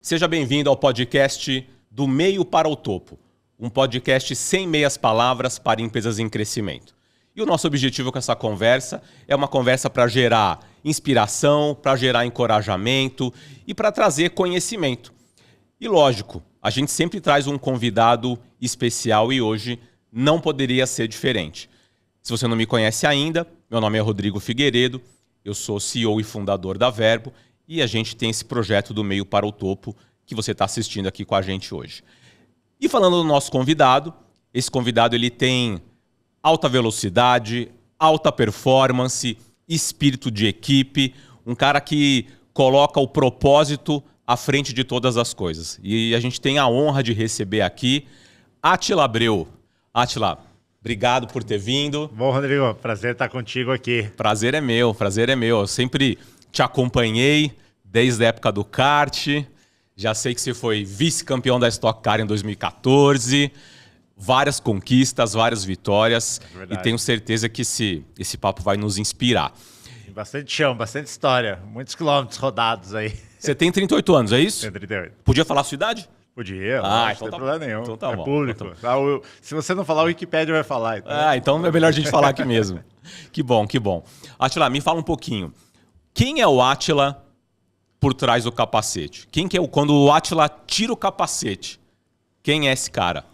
Seja bem-vindo ao podcast Do Meio para o Topo, um podcast sem meias palavras para empresas em crescimento. E o nosso objetivo com essa conversa é uma conversa para gerar inspiração, para gerar encorajamento e para trazer conhecimento. E lógico, a gente sempre traz um convidado especial e hoje não poderia ser diferente. Se você não me conhece ainda, meu nome é Rodrigo Figueiredo, eu sou CEO e fundador da Verbo e a gente tem esse projeto do Meio para o Topo que você está assistindo aqui com a gente hoje. E falando do nosso convidado, esse convidado ele tem alta velocidade, alta performance, espírito de equipe, um cara que coloca o propósito à frente de todas as coisas. E a gente tem a honra de receber aqui Átila Abreu. Átila, obrigado por ter vindo. Bom, Rodrigo, prazer estar contigo aqui. Prazer é meu, prazer é meu. Eu sempre te acompanhei desde a época do kart. Já sei que você foi vice-campeão da Stock Car em 2014. Várias conquistas, várias vitórias. E tenho certeza que esse papo vai nos inspirar. Tem bastante chão, bastante história. Muitos quilômetros rodados aí. Você tem 38 anos, é isso? Tenho 38. Podia falar a sua idade? Podia, então não tem problema nenhum. Então tá é bom. público. Então Se você não falar, o Wikipédia vai falar. Então é melhor a gente falar aqui mesmo. Que bom, que bom. Átila, me fala um pouquinho. Quem é o Átila por trás do capacete? Quem que é quando o Átila tira o capacete? Quem é esse cara?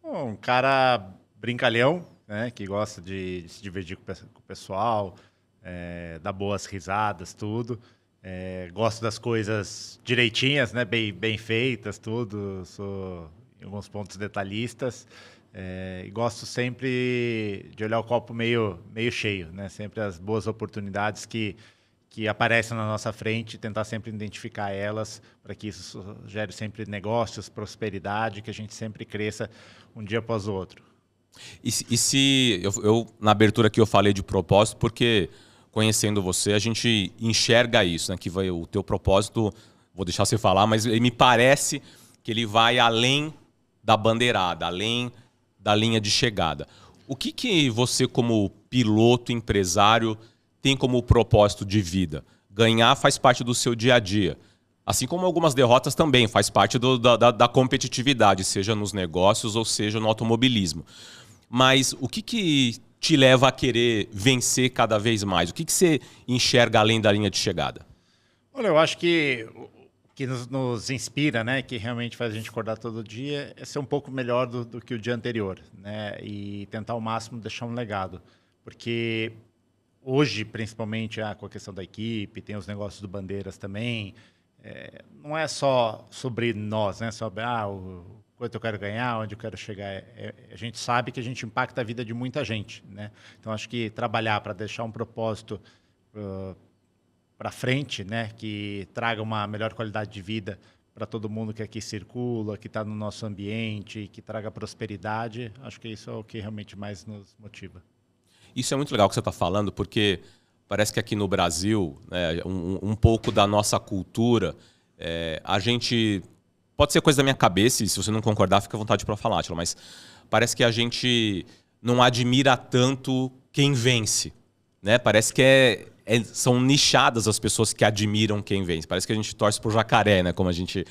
Um cara brincalhão, né, que gosta de se divertir com o pessoal, dar boas risadas, tudo. Gosto das coisas direitinhas, né, bem feitas, tudo. Sou, em alguns pontos, detalhistas. E gosto sempre de olhar o copo meio cheio, né? Sempre as boas oportunidades que aparecem na nossa frente, tentar sempre identificar elas para que isso gere sempre negócios, prosperidade, que a gente sempre cresça um dia após o outro. E se eu na abertura aqui eu falei de propósito porque conhecendo você a gente enxerga isso, né? Que o teu propósito, vou deixar você falar, mas me parece que ele vai além da bandeirada, além da linha de chegada. O que você como piloto, empresário tem como propósito de vida? Ganhar faz parte do seu dia a dia. Assim como algumas derrotas também faz parte da competitividade, seja nos negócios ou seja no automobilismo. Mas o que te leva a querer vencer cada vez mais? O que você enxerga além da linha de chegada? Olha, eu acho que o que nos inspira, né, que realmente faz a gente acordar todo dia, é ser um pouco melhor do que o dia anterior, né, e tentar ao máximo deixar um legado. Porque hoje, principalmente, com a questão da equipe, tem os negócios do Bandeiras também, não é só sobre nós, né? Sobre o quanto eu quero ganhar, onde eu quero chegar. A gente sabe que a gente impacta a vida de muita gente, né? Então, acho que trabalhar para deixar um propósito para frente, né? Que traga uma melhor qualidade de vida para todo mundo que aqui circula, que está no nosso ambiente, que traga prosperidade. Acho que isso é o que realmente mais nos motiva. Isso é muito legal que você está falando, porque parece que aqui no Brasil, né, um pouco da nossa cultura, a gente... Pode ser coisa da minha cabeça, e se você não concordar, fica à vontade para falar, Átila, mas parece que a gente não admira tanto quem vence. Né? Parece que são nichadas as pessoas que admiram quem vence. Parece que a gente torce pro jacaré, né? Como a gente...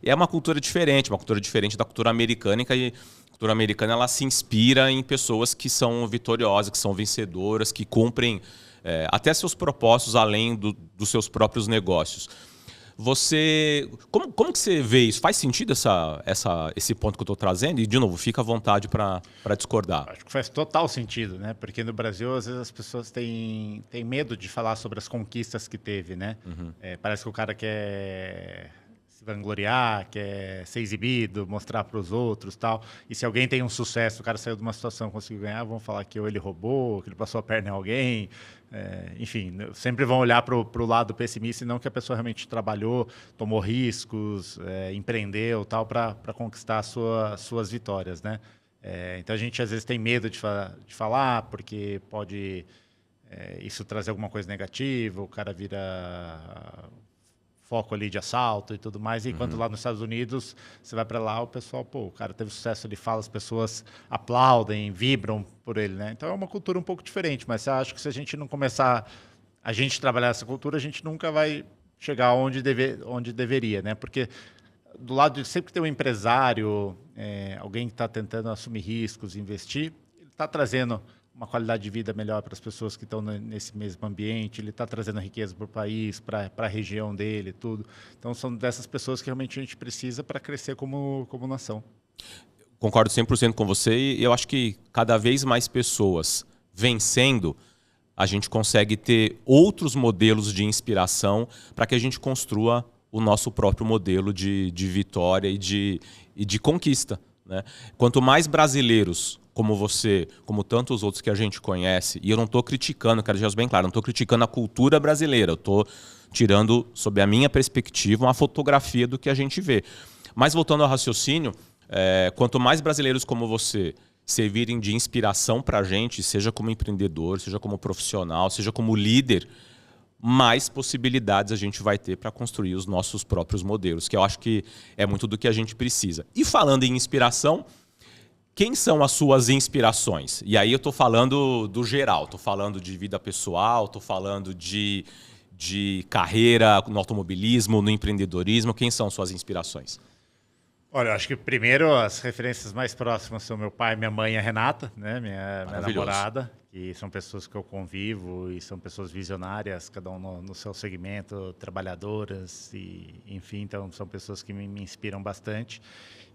E é uma cultura diferente da cultura americana, e a cultura americana ela se inspira em pessoas que são vitoriosas, que são vencedoras, que cumprem até seus propósitos além dos seus próprios negócios. Como que você vê isso? Faz sentido esse ponto que eu estou trazendo? E, de novo, fica à vontade para discordar. Acho que faz total sentido, né? Porque no Brasil, às vezes, as pessoas têm medo de falar sobre as conquistas que teve, né? Uhum. Parece que o cara quer se vangloriar, quer ser exibido, mostrar para os outros e tal. E se alguém tem um sucesso, o cara saiu de uma situação, conseguiu ganhar, vão falar que ou ele roubou, que ele passou a perna em alguém. Enfim, sempre vão olhar para o lado pessimista e não que a pessoa realmente trabalhou, tomou riscos, empreendeu tal para conquistar suas vitórias, né? Então a gente às vezes tem medo de falar porque pode isso trazer alguma coisa negativa, o cara vira foco ali de assalto e tudo mais. E enquanto lá nos Estados Unidos, você vai para lá, o pessoal, o cara teve sucesso, ele fala, as pessoas aplaudem, vibram por ele, né? Então é uma cultura um pouco diferente, mas eu acho que se a gente não começar a gente trabalhar essa cultura, a gente nunca vai chegar onde deveria, né? Porque do lado de sempre que tem um empresário, alguém que está tentando assumir riscos, investir, ele está trazendo uma qualidade de vida melhor para as pessoas que estão nesse mesmo ambiente, ele está trazendo riqueza para o país, para a região dele, tudo. Então, são dessas pessoas que realmente a gente precisa para crescer como nação. Concordo 100% com você e eu acho que cada vez mais pessoas vencendo, a gente consegue ter outros modelos de inspiração para que a gente construa o nosso próprio modelo de vitória e de conquista, né? Quanto mais brasileiros como você, como tantos outros que a gente conhece, e eu não estou criticando, quero deixar isso bem claro, não estou criticando a cultura brasileira, eu estou tirando, sob a minha perspectiva, uma fotografia do que a gente vê. Mas voltando ao raciocínio, quanto mais brasileiros como você servirem de inspiração para a gente, seja como empreendedor, seja como profissional, seja como líder, mais possibilidades a gente vai ter para construir os nossos próprios modelos, que eu acho que é muito do que a gente precisa. E falando em inspiração, quem são as suas inspirações? E aí eu estou falando do geral, estou falando de vida pessoal, estou falando de carreira no automobilismo, no empreendedorismo. Quem são suas inspirações? Olha, eu acho que primeiro as referências mais próximas são meu pai, minha mãe e a Renata, né? Minha namorada, que são pessoas que eu convivo e são pessoas visionárias, cada um no seu segmento, trabalhadoras, e enfim, então são pessoas que me inspiram bastante.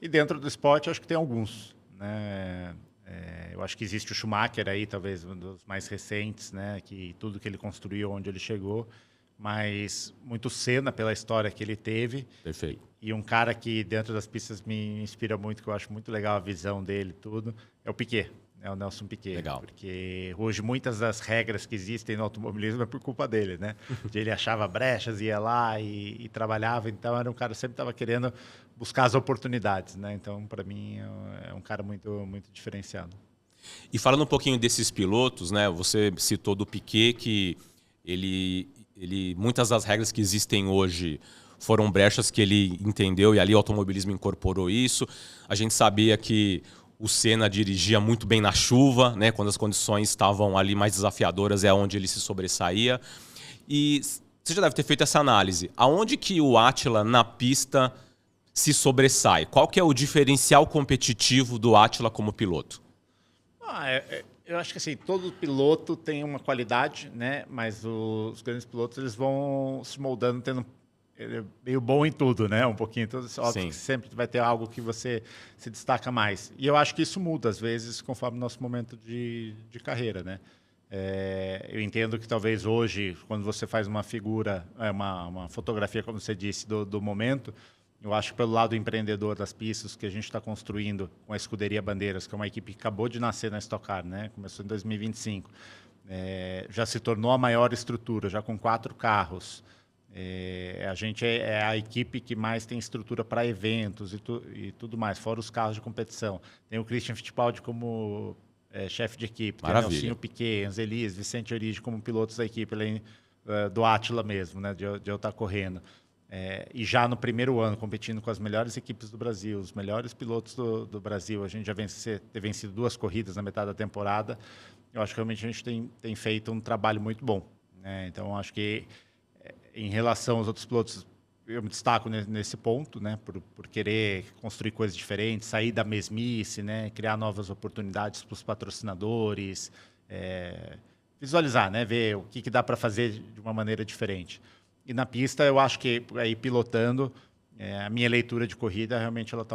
E dentro do esporte, eu acho que tem alguns, né? Eu acho que existe o Schumacher aí, talvez um dos mais recentes, né? Que tudo que ele construiu, onde ele chegou, mas muito Senna pela história que ele teve. Perfeito. E um cara que dentro das pistas me inspira muito, que eu acho muito legal a visão dele, tudo, é o Piquet, é o Nelson Piquet. Legal. Porque hoje muitas das regras que existem no automobilismo é por culpa dele, né? Ele achava brechas, ia lá e trabalhava, então era um cara que sempre estava querendo buscar as oportunidades, né? Então, para mim, é um cara muito, muito diferenciado. E falando um pouquinho desses pilotos, né? Você citou do Piquet que muitas das regras que existem hoje foram brechas que ele entendeu e ali o automobilismo incorporou isso. A gente sabia que o Senna dirigia muito bem na chuva, né? Quando as condições estavam ali mais desafiadoras é onde ele se sobressaía. E você já deve ter feito essa análise. Aonde que o Átila na pista se sobressai? Qual que é o diferencial competitivo do Átila como piloto? Eu acho que assim, todo piloto tem uma qualidade, né? Mas os grandes pilotos eles vão se moldando, tendo ele é meio bom em tudo, né? Um pouquinho. Então, óbvio que sempre vai ter algo que você se destaca mais. E eu acho que isso muda, às vezes, conforme o nosso momento de carreira, né? Eu entendo que talvez hoje, quando você faz uma figura, uma fotografia, como você disse, do momento, eu acho que pelo lado empreendedor das pistas que a gente está construindo com a Escuderia Bandeiras, que é uma equipe que acabou de nascer na Stock Car, né? Começou em 2025. Já se tornou a maior estrutura, já com 4 carros. A gente é a equipe que mais tem estrutura para eventos e tudo mais, fora os carros de competição. Tem o Christian Fittipaldi como chefe de equipe, Maravilha. tem o Nelsinho Piquet, Angelis, Vicente Origi como pilotos da equipe, além do Átila mesmo, né, de eu estar correndo. E já no primeiro ano, competindo com as melhores equipes do Brasil, os melhores pilotos do Brasil, a gente já ter vencido 2 corridas na metade da temporada. Eu acho que realmente a gente tem feito um trabalho muito bom, né? Então, acho que em relação aos outros pilotos, eu me destaco nesse ponto, né, por querer construir coisas diferentes, sair da mesmice, né, criar novas oportunidades para os patrocinadores, visualizar, né, ver o que dá para fazer de uma maneira diferente. E na pista, eu acho que aí pilotando, a minha leitura de corrida realmente ela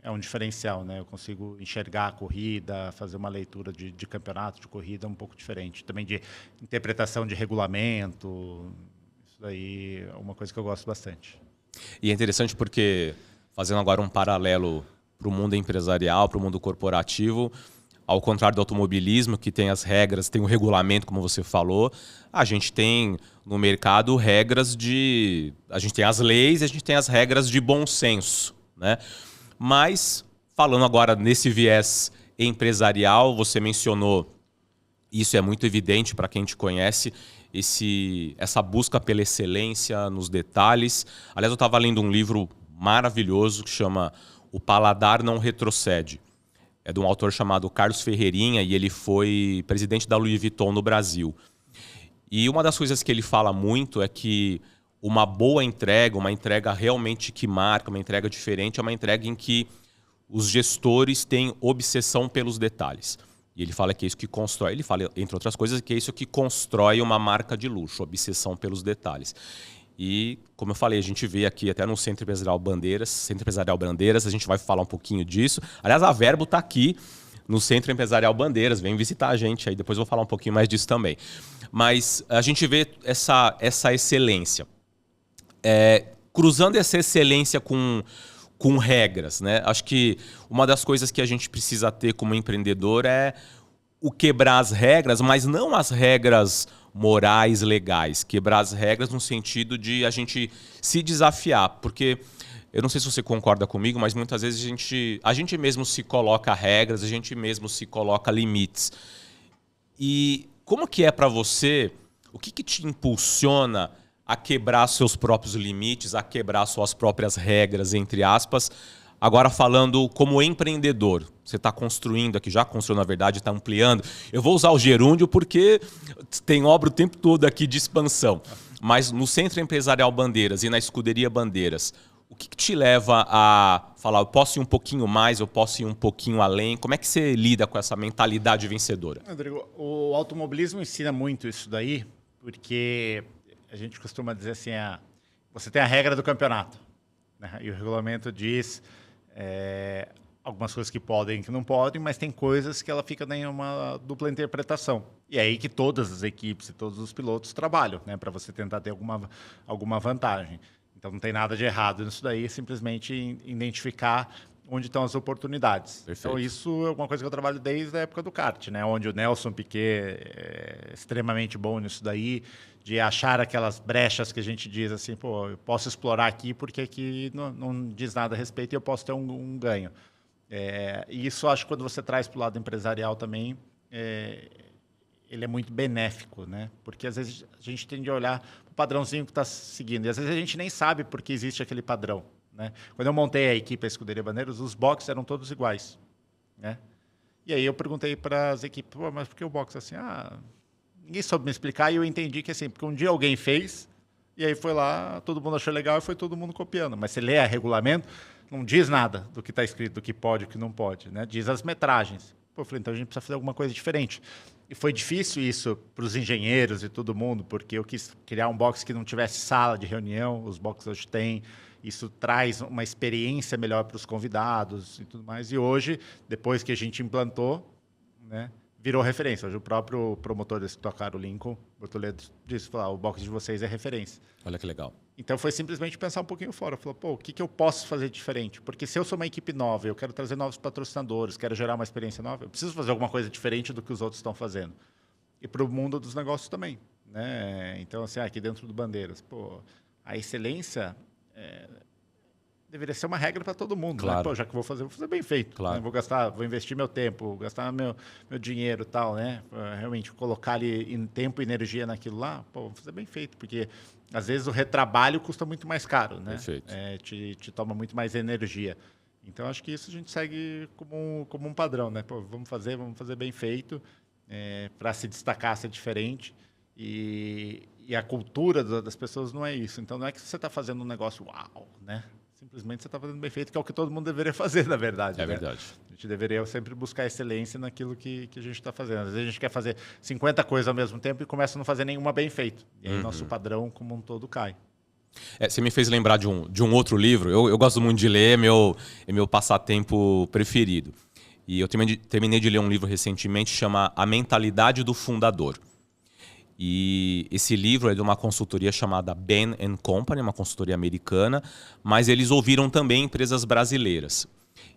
é um diferencial, né? Eu consigo enxergar a corrida, fazer uma leitura de campeonato de corrida um pouco diferente, também de interpretação de regulamento. Isso daí é uma coisa que eu gosto bastante. E é interessante porque, fazendo agora um paralelo para o mundo empresarial, para o mundo corporativo, ao contrário do automobilismo, que tem as regras, tem o regulamento, como você falou, a gente tem no mercado regras de... A gente tem as leis, a gente tem as regras de bom senso, né? Mas, falando agora nesse viés empresarial, você mencionou, isso é muito evidente para quem te conhece, essa busca pela excelência nos detalhes. Aliás, eu estava lendo um livro maravilhoso que chama O Paladar Não Retrocede. É de um autor chamado Carlos Ferreirinha e ele foi presidente da Louis Vuitton no Brasil. E uma das coisas que ele fala muito é que uma boa entrega, uma entrega realmente que marca, uma entrega diferente, é uma entrega em que os gestores têm obsessão pelos detalhes. E ele fala que é isso que constrói, ele fala, entre outras coisas, que é isso que constrói uma marca de luxo, obsessão pelos detalhes. E, como eu falei, a gente vê aqui até no Centro Empresarial Bandeiras, a gente vai falar um pouquinho disso. Aliás, a Verbo está aqui no Centro Empresarial Bandeiras, vem visitar a gente aí, depois eu vou falar um pouquinho mais disso também. Mas a gente vê essa excelência. Cruzando essa excelência com regras, né? Acho que uma das coisas que a gente precisa ter como empreendedor é o quebrar as regras, mas não as regras morais, legais. Quebrar as regras no sentido de a gente se desafiar. Porque, eu não sei se você concorda comigo, mas muitas vezes a gente mesmo se coloca regras, a gente mesmo se coloca limites. E como que é para você, o que te impulsiona a quebrar seus próprios limites, a quebrar suas próprias regras, entre aspas? Agora falando como empreendedor, você está construindo aqui, já construiu na verdade, está ampliando. Eu vou usar o gerúndio porque tem obra o tempo todo aqui de expansão. Mas no Centro Empresarial Bandeiras e na Escuderia Bandeiras, o que te leva a falar, eu posso ir um pouquinho mais, eu posso ir um pouquinho além? Como é que você lida com essa mentalidade vencedora? Rodrigo, o automobilismo ensina muito isso daí, porque a gente costuma dizer assim, você tem a regra do campeonato, né? E o regulamento diz algumas coisas que podem e que não podem, mas tem coisas que ela fica em uma dupla interpretação. E é aí que todas as equipes e todos os pilotos trabalham, né, para você tentar ter alguma vantagem. Então não tem nada de errado nisso daí, é simplesmente identificar onde estão as oportunidades. Perfeito. Então isso é uma coisa que eu trabalho desde a época do kart, né, onde o Nelson Piquet é extremamente bom nisso daí, de achar aquelas brechas que a gente diz assim, pô, eu posso explorar aqui porque aqui não diz nada a respeito e eu posso ter um ganho. E isso acho que quando você traz para o lado empresarial também, ele é muito benéfico, né? Porque às vezes a gente tende a olhar para o padrãozinho que está seguindo e às vezes a gente nem sabe por que existe aquele padrão, né? Quando eu montei a equipe, a Escuderia Bandeiras, os boxes eram todos iguais, né? E aí eu perguntei para as equipes, pô, mas por que o box assim? Ninguém soube me explicar e eu entendi que assim, porque um dia alguém fez e aí foi lá, todo mundo achou legal e foi todo mundo copiando. Mas você lê a regulamento, não diz nada do que está escrito, do que pode e do que não pode, né? Diz as metragens. Pô, eu falei, então a gente precisa fazer alguma coisa diferente. E foi difícil isso para os engenheiros e todo mundo, porque eu quis criar um box que não tivesse sala de reunião, os boxes hoje têm. Isso traz uma experiência melhor para os convidados e tudo mais. E hoje, depois que a gente implantou, né, virou referência. Hoje o próprio promotor desse tocar, o Lincoln Bortoleto, disse, o box de vocês é referência. Olha que legal. Então foi simplesmente pensar um pouquinho fora. Falou, pô, o que eu posso fazer diferente? Porque se eu sou uma equipe nova, eu quero trazer novos patrocinadores, quero gerar uma experiência nova, eu preciso fazer alguma coisa diferente do que os outros estão fazendo. E para o mundo dos negócios também, né? Então, assim, aqui dentro do Bandeiras, pô, a excelência deveria ser uma regra para todo mundo. Claro. Né? Pô, já que vou fazer bem feito. Claro. Né? Vou investir meu tempo, vou gastar meu dinheiro e tal, né? Realmente colocar ali em tempo e energia naquilo lá, pô, vou fazer bem feito, porque às vezes o retrabalho custa muito mais caro, né? Perfeito. Te toma muito mais energia. Então, acho que isso a gente segue como um padrão, né? Pô, vamos fazer bem feito, para se destacar, ser diferente. E a cultura das pessoas não é isso. Então, não é que você está fazendo um negócio uau, né? Simplesmente você está fazendo bem feito, que é o que todo mundo deveria fazer, na verdade. É né? verdade. A gente deveria sempre buscar excelência naquilo que a gente está fazendo. Às vezes a gente quer fazer 50 coisas ao mesmo tempo e começa a não fazer nenhuma bem feito. E aí nosso padrão como um todo cai. Você me fez lembrar de um outro livro. Eu gosto muito de ler, é meu passatempo preferido. E eu terminei de ler um livro recentemente, chama A Mentalidade do Fundador. E esse livro é de uma consultoria chamada Bain & Company, uma consultoria americana, mas eles ouviram também empresas brasileiras.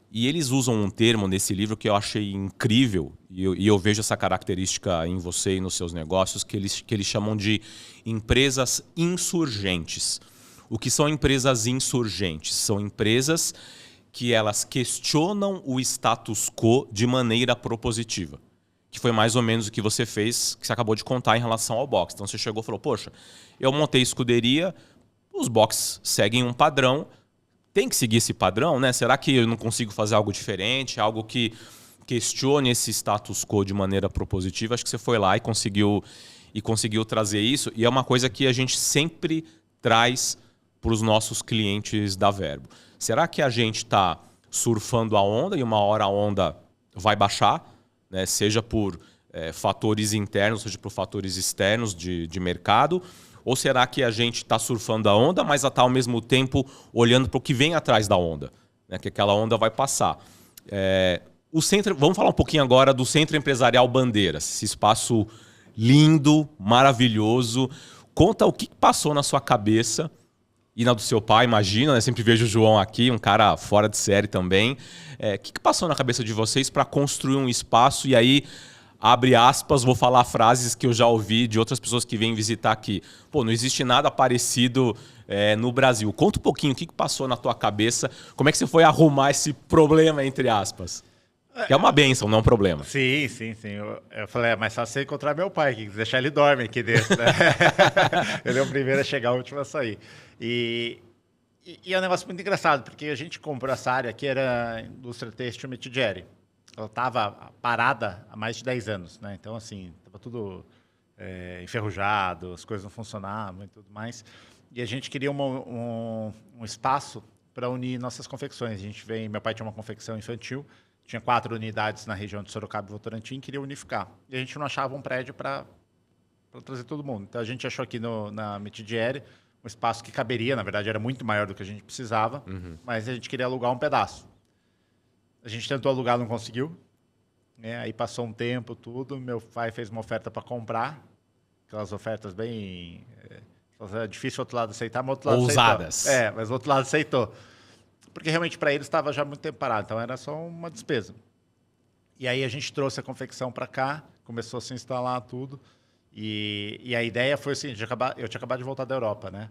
E eles usam um termo nesse livro que eu achei incrível, e eu vejo essa característica em você e nos seus negócios, que eles chamam de empresas insurgentes. O que são empresas insurgentes? São empresas que elas questionam o status quo de maneira propositiva. Que foi mais ou menos o que você fez, que você acabou de contar em relação ao box. Então você chegou e falou, poxa, eu montei escuderia, os boxes seguem um padrão, tem que seguir esse padrão, né? Será que eu não consigo fazer algo diferente, algo que questione esse status quo de maneira propositiva? Acho que você foi lá e conseguiu trazer isso. E é uma coisa que a gente sempre traz para os nossos clientes da Verbo. Será que a gente está surfando a onda e uma hora a onda vai baixar, né? Seja por fatores internos, seja por fatores externos de mercado? Ou será que a gente está surfando a onda, mas está ao mesmo tempo olhando para o que vem atrás da onda, né? Que aquela onda vai passar? Vamos falar um pouquinho agora do Centro Empresarial Bandeiras, esse espaço lindo, maravilhoso. Conta o que passou na sua cabeça e na do seu pai, imagina, né? Sempre vejo o João aqui, um cara fora de série também. O que passou na cabeça de vocês para construir um espaço? E aí, abre aspas, vou falar frases que eu já ouvi de outras pessoas que vêm visitar aqui. Pô, não existe nada parecido no Brasil. Conta um pouquinho o que passou na tua cabeça, como é que você foi arrumar esse problema, entre aspas? Que é uma bênção, não é um problema. Sim. Eu falei, é mais fácil você encontrar meu pai, que deixar ele dorme aqui dentro, né? Ele é o primeiro a chegar, o último a sair. E é um negócio muito engraçado, porque a gente comprou essa área que era a indústria têxtil Metidieri. Ela estava parada há mais de 10 anos, né? Então, assim, estava tudo enferrujado, as coisas não funcionavam e tudo mais. E a gente queria um espaço para unir nossas confecções. Meu pai tinha uma confecção infantil, tinha 4 unidades na região de Sorocaba e Votorantim, queria unificar. E a gente não achava um prédio para trazer todo mundo. Então a gente achou aqui na Metidieri um espaço que caberia, na verdade era muito maior do que a gente precisava, mas a gente queria alugar um pedaço. A gente tentou alugar, não conseguiu. Aí passou um tempo, tudo. Meu pai fez uma oferta para comprar, aquelas ofertas bem... É difícil o outro lado aceitar, mas o outro lado ousadas. aceitou. Mas o outro lado aceitou. Porque realmente para eles estava já muito tempo parado, então era só uma despesa. E aí a gente trouxe a confecção para cá, começou a se instalar tudo, e a ideia foi assim, eu tinha acabado de voltar da Europa, né?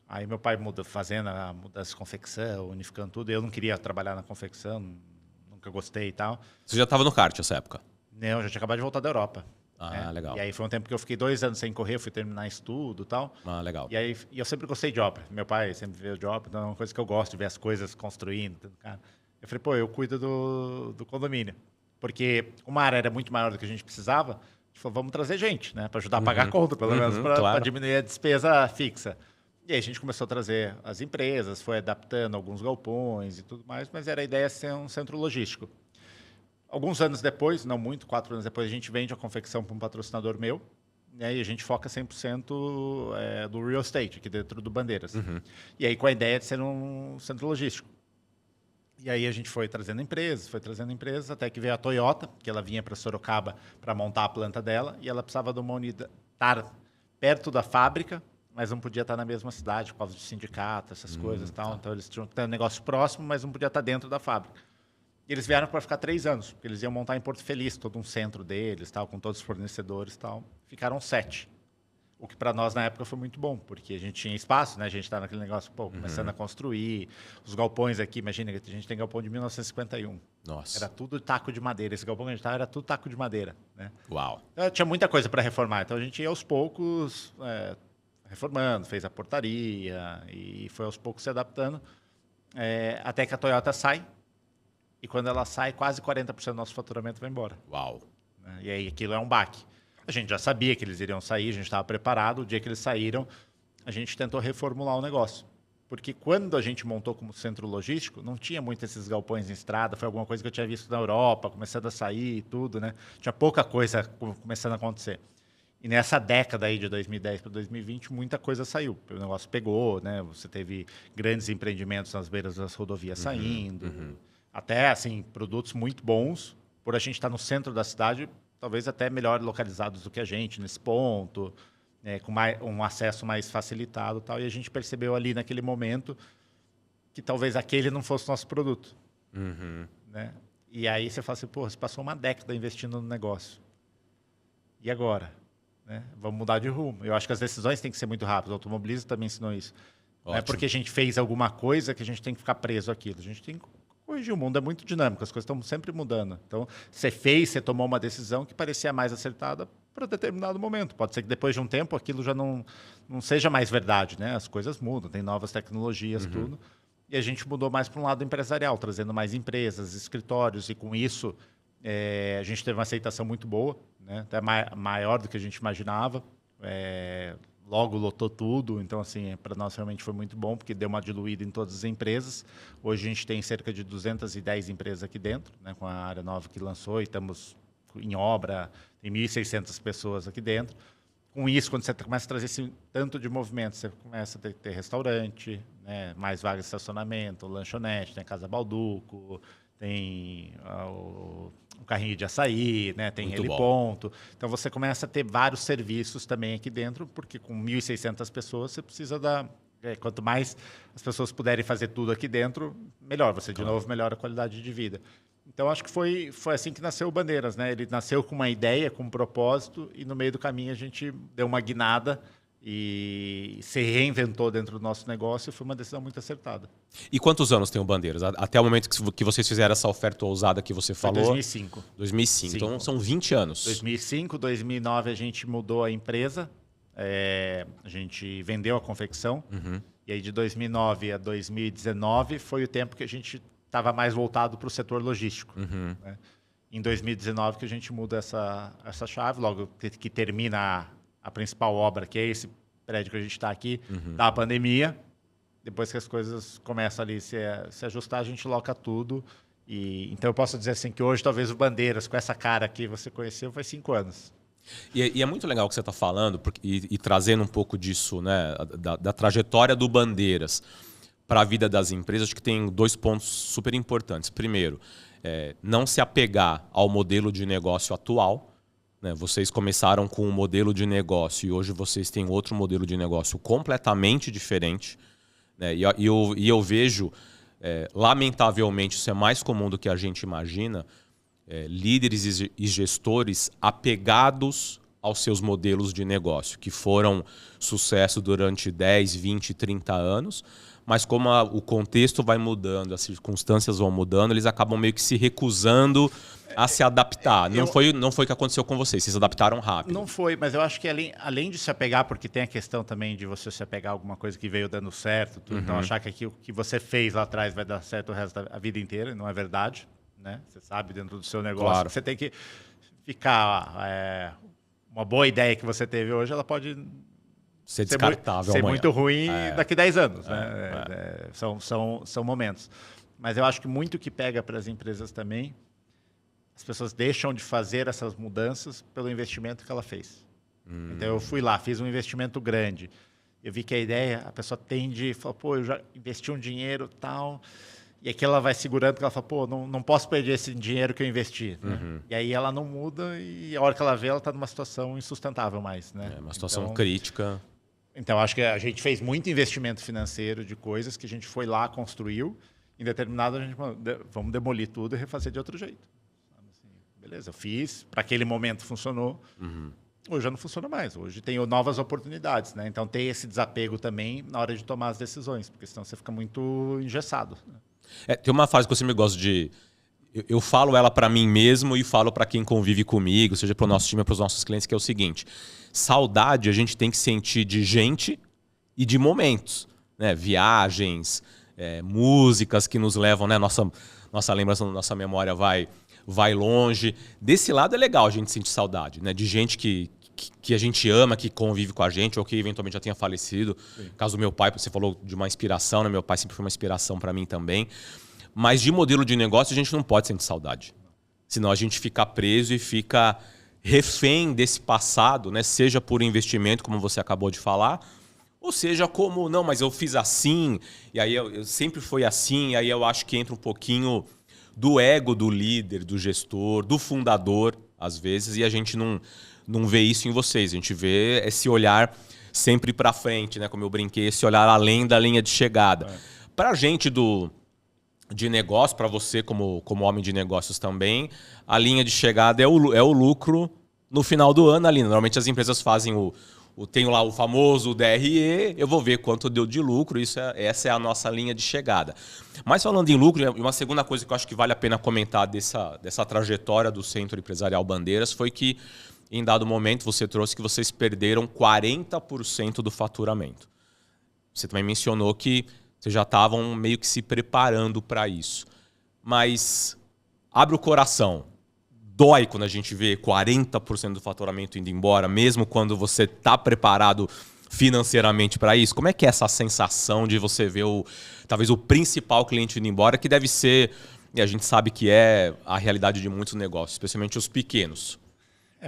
Aí meu pai fazendo a mudança de confecção, unificando tudo, eu não queria trabalhar na confecção, nunca gostei e tal. Você já estava no kart essa época? Não, eu já tinha acabado de voltar da Europa. Legal. E aí foi um tempo que eu fiquei 2 anos sem correr, fui terminar estudo e tal. Legal. E eu sempre gostei de obra. Meu pai sempre veio de obra, então é uma coisa que eu gosto de ver as coisas construindo. Tudo, cara. Eu falei, pô, eu cuido do condomínio. Porque uma área era muito maior do que a gente precisava, a gente falou, vamos trazer gente, né? Para ajudar a pagar a conta, pelo menos para diminuir a despesa fixa. E aí a gente começou a trazer as empresas, foi adaptando alguns galpões e tudo mais, mas era a ideia ser um centro logístico. Alguns anos depois, não muito, 4 anos depois, a gente vende a confecção para um patrocinador meu, né, e a gente foca 100% do real estate, aqui dentro do Bandeiras. E aí com a ideia de ser um centro logístico. E aí a gente foi trazendo empresas, até que veio a Toyota, que ela vinha para Sorocaba para montar a planta dela, e ela precisava de uma unidade, estar perto da fábrica, mas não podia estar na mesma cidade, por causa de sindicato, essas coisas e tal. Então eles tinham que ter um negócio próximo, mas não podia estar dentro da fábrica. E eles vieram para ficar 3 anos, porque eles iam montar em Porto Feliz, todo um centro deles, tal, com todos os fornecedores e tal. Ficaram 7. O que para nós na época foi muito bom, porque a gente tinha espaço, né? A gente estava naquele negócio, começando a construir. Os galpões aqui, imagina que a gente tem galpão de 1951. Nossa. Era tudo taco de madeira. Esse galpão que a gente estava era tudo taco de madeira, né? Uau. Então, tinha muita coisa para reformar. Então a gente ia aos poucos reformando, fez a portaria e foi aos poucos se adaptando. Até que a Toyota sai. E quando ela sai, quase 40% do nosso faturamento vai embora. Uau. E aí aquilo é um baque. A gente já sabia que eles iriam sair, a gente estava preparado. O dia que eles saíram, a gente tentou reformular o negócio. Porque quando a gente montou como centro logístico, não tinha muito esses galpões em estrada, foi alguma coisa que eu tinha visto na Europa, começando a sair e tudo, né? Tinha pouca coisa começando a acontecer. E nessa década aí de 2010 para 2020, muita coisa saiu. O negócio pegou, né? Você teve grandes empreendimentos nas beiras das rodovias saindo. Até, assim, produtos muito bons, por a gente estar no centro da cidade, talvez até melhor localizados do que a gente, nesse ponto, com um acesso mais facilitado e tal. E a gente percebeu ali, naquele momento, que talvez aquele não fosse o nosso produto. Né? E aí você fala assim, pô, você passou uma década investindo no negócio. E agora? Né? Vamos mudar de rumo. Eu acho que as decisões têm que ser muito rápidas. O automobilismo também ensinou isso. Não é porque a gente fez alguma coisa que a gente tem que ficar preso àquilo. A gente tem que corrigir. O mundo é muito dinâmico, as coisas estão sempre mudando. Então, você tomou uma decisão que parecia mais acertada para determinado momento. Pode ser que depois de um tempo aquilo já não seja mais verdade, né? As coisas mudam, tem novas tecnologias, tudo. E a gente mudou mais para um lado empresarial, trazendo mais empresas, escritórios, e com isso a gente teve uma aceitação muito boa, né? Até maior do que a gente imaginava. logo lotou tudo. Então, assim, para nós realmente foi muito bom, porque deu uma diluída em todas as empresas. Hoje a gente tem cerca de 210 empresas aqui dentro, né, com a área nova que lançou, e estamos em obra, tem 1.600 pessoas aqui dentro. Com isso, quando você começa a trazer esse tanto de movimento, você começa a ter restaurante, né, mais vagas de estacionamento, lanchonete, tem Casa Balduco, tem o carrinho de açaí, né, tem heliponto. Então, você começa a ter vários serviços também aqui dentro, porque com 1.600 pessoas, você precisa quanto mais as pessoas puderem fazer tudo aqui dentro, melhor. Você, de novo, melhora a qualidade de vida. Então, acho que foi assim que nasceu o Bandeiras, né? Ele nasceu com uma ideia, com um propósito, e no meio do caminho a gente deu uma guinada e se reinventou dentro do nosso negócio, e foi uma decisão muito acertada. E quantos anos tem o Bandeiras? Até o momento que vocês fizeram essa oferta ousada que você falou? Foi 2005. 2005. Então, são 20 anos. 2005, 2009 a gente mudou a empresa, a gente vendeu a confecção, e aí de 2009 a 2019 foi o tempo que a gente estava mais voltado para o setor logístico. Né? Em 2019 que a gente muda essa chave, logo que termina a principal obra, que é esse prédio que a gente está aqui, da pandemia. Depois que as coisas começam ali se ajustar, a gente loca tudo. Então eu posso dizer assim que hoje talvez o Bandeiras, com essa cara que você conheceu, faz 5 anos. E é muito legal o que você está falando, e trazendo um pouco disso, né, da trajetória do Bandeiras para a vida das empresas. Acho que tem 2 pontos super importantes. Primeiro, não se apegar ao modelo de negócio atual. Né? Vocês começaram com um modelo de negócio e hoje vocês têm outro modelo de negócio completamente diferente. Né? E eu vejo, lamentavelmente, isso é mais comum do que a gente imagina, líderes e gestores apegados aos seus modelos de negócio, que foram sucesso durante 10, 20, 30 anos, mas como o contexto vai mudando, as circunstâncias vão mudando, eles acabam meio que se recusando a se adaptar. Não foi o que aconteceu com vocês, vocês se adaptaram rápido. Não foi, mas eu acho que além de se apegar, porque tem a questão também de você se apegar a alguma coisa que veio dando certo, então achar que o que você fez lá atrás vai dar certo o resto da vida inteira, não é verdade. Né? Você sabe, dentro do seu negócio, claro, você tem que ficar... uma boa ideia que você teve hoje, ela pode ser descartável ser muito ruim daqui a 10 anos. Né? São momentos. Mas eu acho que muito que pega para as empresas também, as pessoas deixam de fazer essas mudanças pelo investimento que ela fez. Então eu fui lá, fiz um investimento grande. Eu vi que a ideia, a pessoa tende a falar, pô, eu já investi um dinheiro tal... E aqui ela vai segurando, porque ela fala, pô, não posso perder esse dinheiro que eu investi. Né? E aí ela não muda e a hora que ela vê, ela está numa situação insustentável mais. Né? Uma situação crítica. Então, acho que a gente fez muito investimento financeiro de coisas que a gente foi lá, construiu. Em determinado, a gente vamos demolir tudo e refazer de outro jeito. Assim, beleza, eu fiz, para aquele momento funcionou. Hoje já não funciona mais. Hoje tem novas oportunidades. Né? Então, tem esse desapego também na hora de tomar as decisões, porque senão você fica muito engessado. Né? Tem uma frase que eu sempre gosto de... Eu falo ela para mim mesmo e falo para quem convive comigo, seja para o nosso time ou para os nossos clientes, que é o seguinte. Saudade a gente tem que sentir de gente e de momentos. Né? Viagens, músicas que nos levam... Né? Nossa lembrança, nossa memória vai longe. Desse lado é legal a gente sentir saudade. Né? De gente que a gente ama, que convive com a gente, ou que eventualmente já tenha falecido. No caso do meu pai, você falou de uma inspiração, né? Meu pai sempre foi uma inspiração para mim também. Mas de modelo de negócio a gente não pode sentir saudade. Senão a gente fica preso e fica refém desse passado, né? Seja por investimento, como você acabou de falar, ou seja como, não, mas eu fiz assim, e aí eu sempre foi assim, e aí eu acho que entra um pouquinho do ego do líder, do gestor, do fundador, às vezes, e a gente não vê isso em vocês. A gente vê esse olhar sempre para frente, né? Como eu brinquei, esse olhar além da linha de chegada. Para a gente de negócio, para você como homem de negócios também, a linha de chegada é o lucro no final do ano ali. Normalmente as empresas fazem tenho lá o famoso DRE, eu vou ver quanto deu de lucro, essa é a nossa linha de chegada. Mas falando em lucro, uma segunda coisa que eu acho que vale a pena comentar dessa trajetória do Centro Empresarial Bandeiras foi que, em dado momento, você trouxe que vocês perderam 40% do faturamento. Você também mencionou que vocês já estavam meio que se preparando para isso. Mas abre o coração. Dói quando a gente vê 40% do faturamento indo embora, mesmo quando você está preparado financeiramente para isso? Como é que é essa sensação de você ver talvez o principal cliente indo embora, que deve ser, e a gente sabe que é a realidade de muitos negócios, especialmente os pequenos?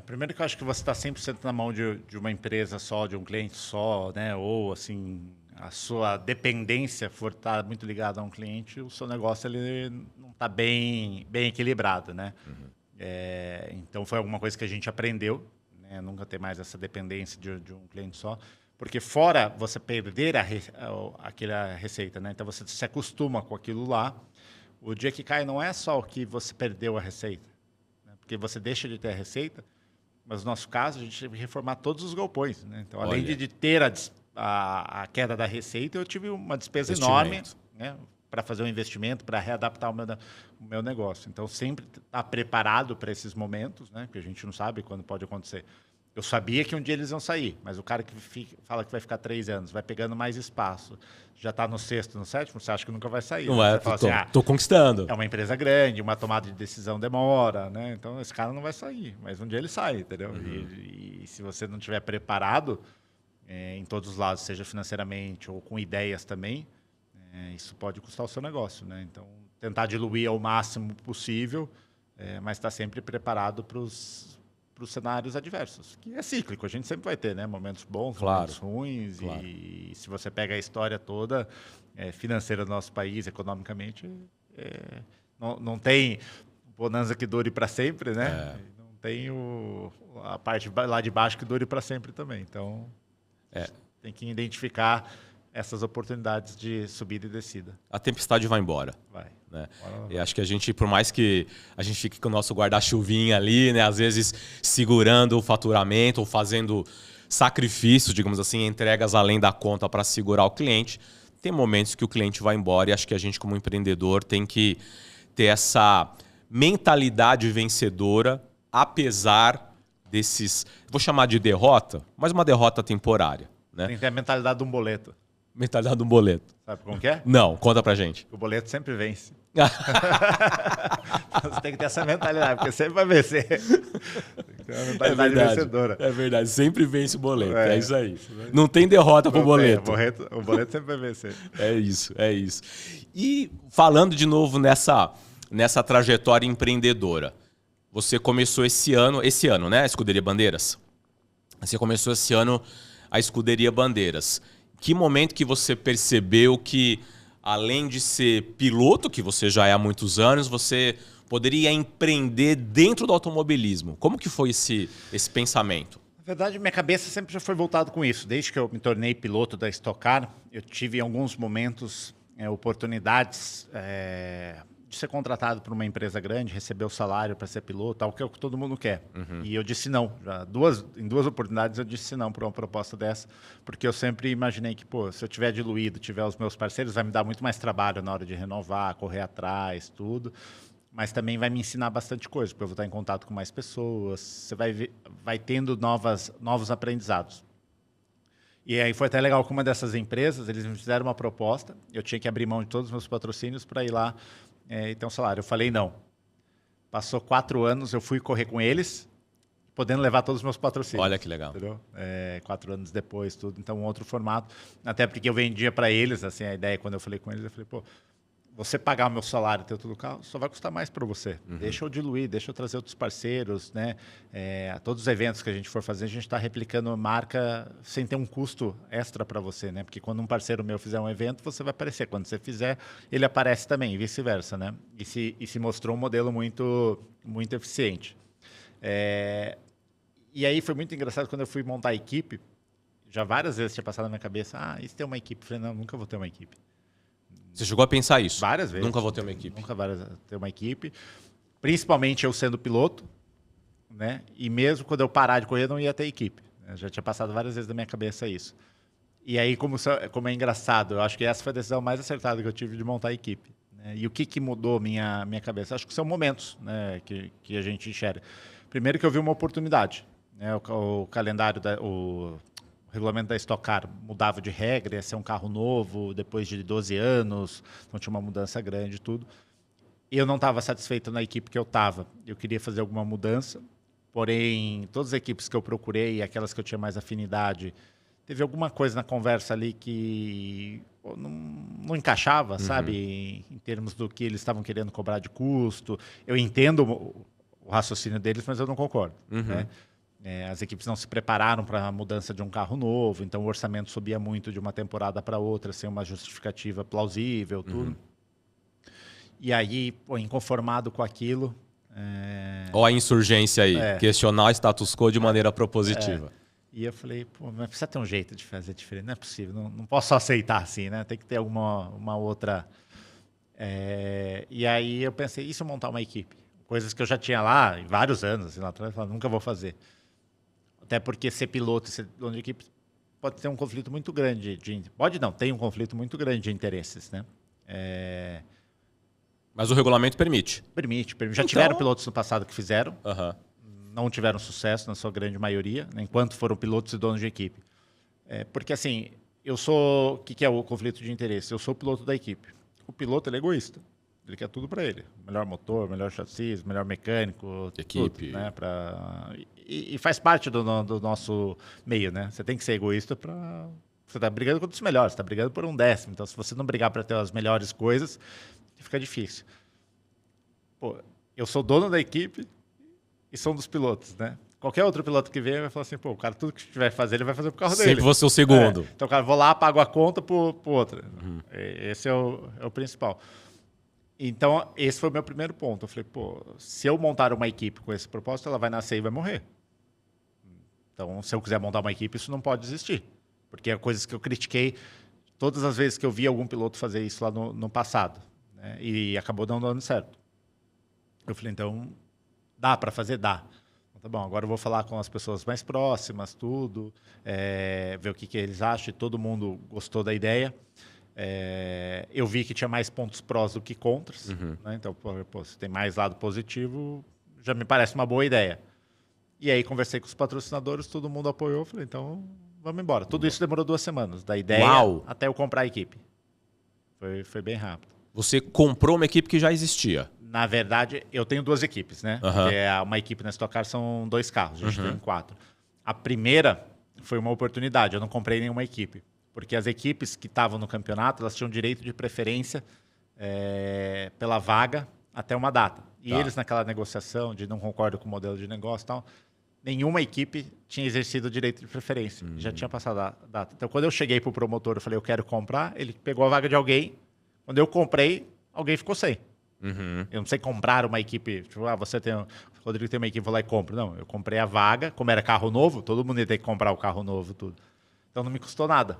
Primeiro que eu acho que você está 100% na mão de uma empresa só, de um cliente só, né? Ou assim, a sua dependência for estar muito ligada a um cliente, o seu negócio ele não está bem equilibrado, né? Então foi alguma coisa que a gente aprendeu, né? Nunca ter mais essa dependência de um cliente só, porque fora você perder aquela receita, né? Então você se acostuma com aquilo lá. O dia que cai não é só o que você perdeu a receita, né? Porque você deixa de ter a receita. Mas no nosso caso, a gente teve que reformar todos os galpões, né? Então, além de ter a queda da receita, eu tive uma despesa enorme, né? Para fazer um investimento, para readaptar o meu negócio. Então, sempre estar preparado para esses momentos, né? Porque a gente não sabe quando pode acontecer. Eu sabia que um dia eles iam sair, mas o cara que fala que vai ficar 3 anos, vai pegando mais espaço, já está no 6º, no 7º, você acha que nunca vai sair. Não né? é, tô conquistando. É uma empresa grande, uma tomada de decisão demora, né? Então esse cara não vai sair, mas um dia ele sai, entendeu? E se você não estiver preparado em todos os lados, seja financeiramente ou com ideias também, isso pode custar o seu negócio, né? Então tentar diluir ao máximo possível, mas estar sempre preparado para os cenários adversos, que é cíclico, a gente sempre vai ter, né? Momentos bons, momentos ruins, e se você pega a história toda financeira do nosso país, economicamente, não tem bonança que dure para sempre, né? Não tem a parte lá de baixo que dure para sempre também. Então, tem que identificar essas oportunidades de subida e descida. A tempestade vai embora. Vai. Né? E acho que a gente, por mais que a gente fique com o nosso guarda-chuvinha ali, né, às vezes segurando o faturamento ou fazendo sacrifícios, digamos assim, entregas além da conta para segurar o cliente, tem momentos que o cliente vai embora e acho que a gente, como empreendedor, tem que ter essa mentalidade vencedora, apesar desses, vou chamar de derrota, mas uma derrota temporária. Né? Tem que ter a mentalidade de um boleto. Mentalidade de um boleto. Sabe como que é? Não, conta pra gente. O boleto sempre vence. Você tem que ter essa mentalidade, porque sempre vai vencer. Tem que ter uma mentalidade vencedora. É verdade, sempre vence o boleto. É isso aí. Não tem derrota pro boleto. O boleto sempre vai vencer. É isso, é isso. E falando de novo nessa trajetória empreendedora, você começou esse ano, né? A Escuderia Bandeiras. Você começou esse ano a Escuderia Bandeiras. Que momento que você percebeu que, além de ser piloto, que você já é há muitos anos, você poderia empreender dentro do automobilismo? Como que foi esse pensamento? Na verdade, minha cabeça sempre já foi voltada com isso. Desde que eu me tornei piloto da Stock Car, eu tive em alguns momentos oportunidades de ser contratado por uma empresa grande, receber o salário para ser piloto, algo que é o que todo mundo quer. E eu disse não. Em duas oportunidades eu disse não para uma proposta dessa, porque eu sempre imaginei que, se eu tiver diluído, tiver os meus parceiros, vai me dar muito mais trabalho na hora de renovar, correr atrás, tudo. Mas também vai me ensinar bastante coisa, porque eu vou estar em contato com mais pessoas, você vai tendo novos aprendizados. E aí foi até legal que uma dessas empresas, eles me fizeram uma proposta, eu tinha que abrir mão de todos os meus patrocínios para ir lá e ter um salário. Eu falei não. Passou 4 anos, eu fui correr com eles, podendo levar todos os meus patrocínios. Olha que legal. Entendeu? 4 anos depois, tudo. Então, um outro formato. Até porque eu vendia para eles, assim, a ideia, quando eu falei com eles, eu falei, você pagar o meu salário e ter tudo o carro, só vai custar mais para você. Deixa eu diluir, deixa eu trazer outros parceiros, né? Todos os eventos que a gente for fazer, a gente está replicando a marca sem ter um custo extra para você, né? Porque quando um parceiro meu fizer um evento, você vai aparecer. Quando você fizer, ele aparece também, e vice-versa, né? E se mostrou um modelo muito, muito eficiente. E aí foi muito engraçado quando eu fui montar a equipe, já várias vezes tinha passado na minha cabeça, e se tem uma equipe? Eu falei, não, nunca vou ter uma equipe. Você chegou a pensar isso? Várias vezes. Nunca vou ter uma equipe. Nunca vou ter uma equipe. Principalmente eu sendo piloto, né? E mesmo quando eu parar de correr, não ia ter equipe. Já tinha passado várias vezes na minha cabeça isso. E aí, como é engraçado, eu acho que essa foi a decisão mais acertada que eu tive de montar a equipe. Né? E o que mudou minha cabeça? Acho que são momentos, né, que a gente enxerga. Primeiro que eu vi uma oportunidade. Né? O calendário, o regulamento da Stock Car mudava de regra, ia ser um carro novo depois de 12 anos, então tinha uma mudança grande e tudo. E eu não estava satisfeito na equipe que eu estava. Eu queria fazer alguma mudança, porém, todas as equipes que eu procurei, aquelas que eu tinha mais afinidade, teve alguma coisa na conversa ali que não encaixava, sabe? Em termos do que eles estavam querendo cobrar de custo. Eu entendo o raciocínio deles, mas eu não concordo. Né? As equipes não se prepararam para a mudança de um carro novo, então o orçamento subia muito de uma temporada para outra, sem uma justificativa plausível, tudo. E aí, inconformado com aquilo... Ou a insurgência aí, questionar o status quo de maneira propositiva. E eu falei, pô, mas precisa ter um jeito de fazer diferente, não é possível, não posso só aceitar assim, né? Tem que ter uma outra... E aí eu pensei, e se eu montar uma equipe? Coisas que eu já tinha lá, em vários anos, assim, lá atrás, eu falei, nunca vou fazer. Até porque ser piloto e ser dono de equipe pode ter um conflito muito grande. Pode não, tem um conflito muito grande de interesses, né? Mas o regulamento permite. Permite. Já tiveram pilotos no passado que fizeram, não tiveram sucesso na sua grande maioria, né, enquanto foram pilotos e donos de equipe. Porque assim, eu sou... O que é o conflito de interesse? Eu sou o piloto da equipe. O piloto ele é egoísta. Ele quer tudo para ele. Melhor motor, melhor chassi, melhor mecânico, equipe. Tudo, né? E faz parte do nosso meio, né? Você tem que ser egoísta para... Você está brigando contra os melhores, você está brigando por um décimo. Então, se você não brigar para ter as melhores coisas, fica difícil. Pô, eu sou dono da equipe e sou um dos pilotos, né? Qualquer outro piloto que venha vai falar assim, pô, o cara tudo que tiver que fazer, ele vai fazer pro carro dele. Sempre você o segundo. Então, cara, vou lá, pago a conta pro outro. Esse é o principal. Então, esse foi o meu primeiro ponto. Eu falei, pô, se eu montar uma equipe com esse propósito, ela vai nascer e vai morrer. Então, se eu quiser montar uma equipe, isso não pode existir. Porque é coisas que eu critiquei todas as vezes que eu vi algum piloto fazer isso lá no passado. Né? E acabou não dando certo. Eu falei, então, dá para fazer? Dá. Então, tá bom, agora eu vou falar com as pessoas mais próximas, tudo, ver o que eles acham. E todo mundo gostou da ideia. Eu vi que tinha mais pontos prós do que contras. Né? Então, pô, se tem mais lado positivo, já me parece uma boa ideia. E aí conversei com os patrocinadores, todo mundo apoiou. Falei, então, vamos embora. Tudo isso demorou 2 semanas, da ideia até eu comprar a equipe. Foi bem rápido. Você comprou uma equipe que já existia? Na verdade, eu tenho 2 equipes, né? Porque uma equipe na Stock Car são 2 carros, a gente tem 4. A primeira foi uma oportunidade, eu não comprei nenhuma equipe. Porque as equipes que estavam no campeonato, elas tinham direito de preferência pela vaga até uma data. E eles, naquela negociação de não concordo com o modelo de negócio e tal, nenhuma equipe tinha exercido o direito de preferência. Já tinha passado a data. Então, quando eu cheguei para o promotor, eu falei, eu quero comprar, ele pegou a vaga de alguém. Quando eu comprei, alguém ficou sem. Eu não sei comprar uma equipe, tipo, o Rodrigo tem uma equipe, vou lá e compro. Não, eu comprei a vaga, como era carro novo, todo mundo ia ter que comprar o carro novo, tudo. Então não me custou nada.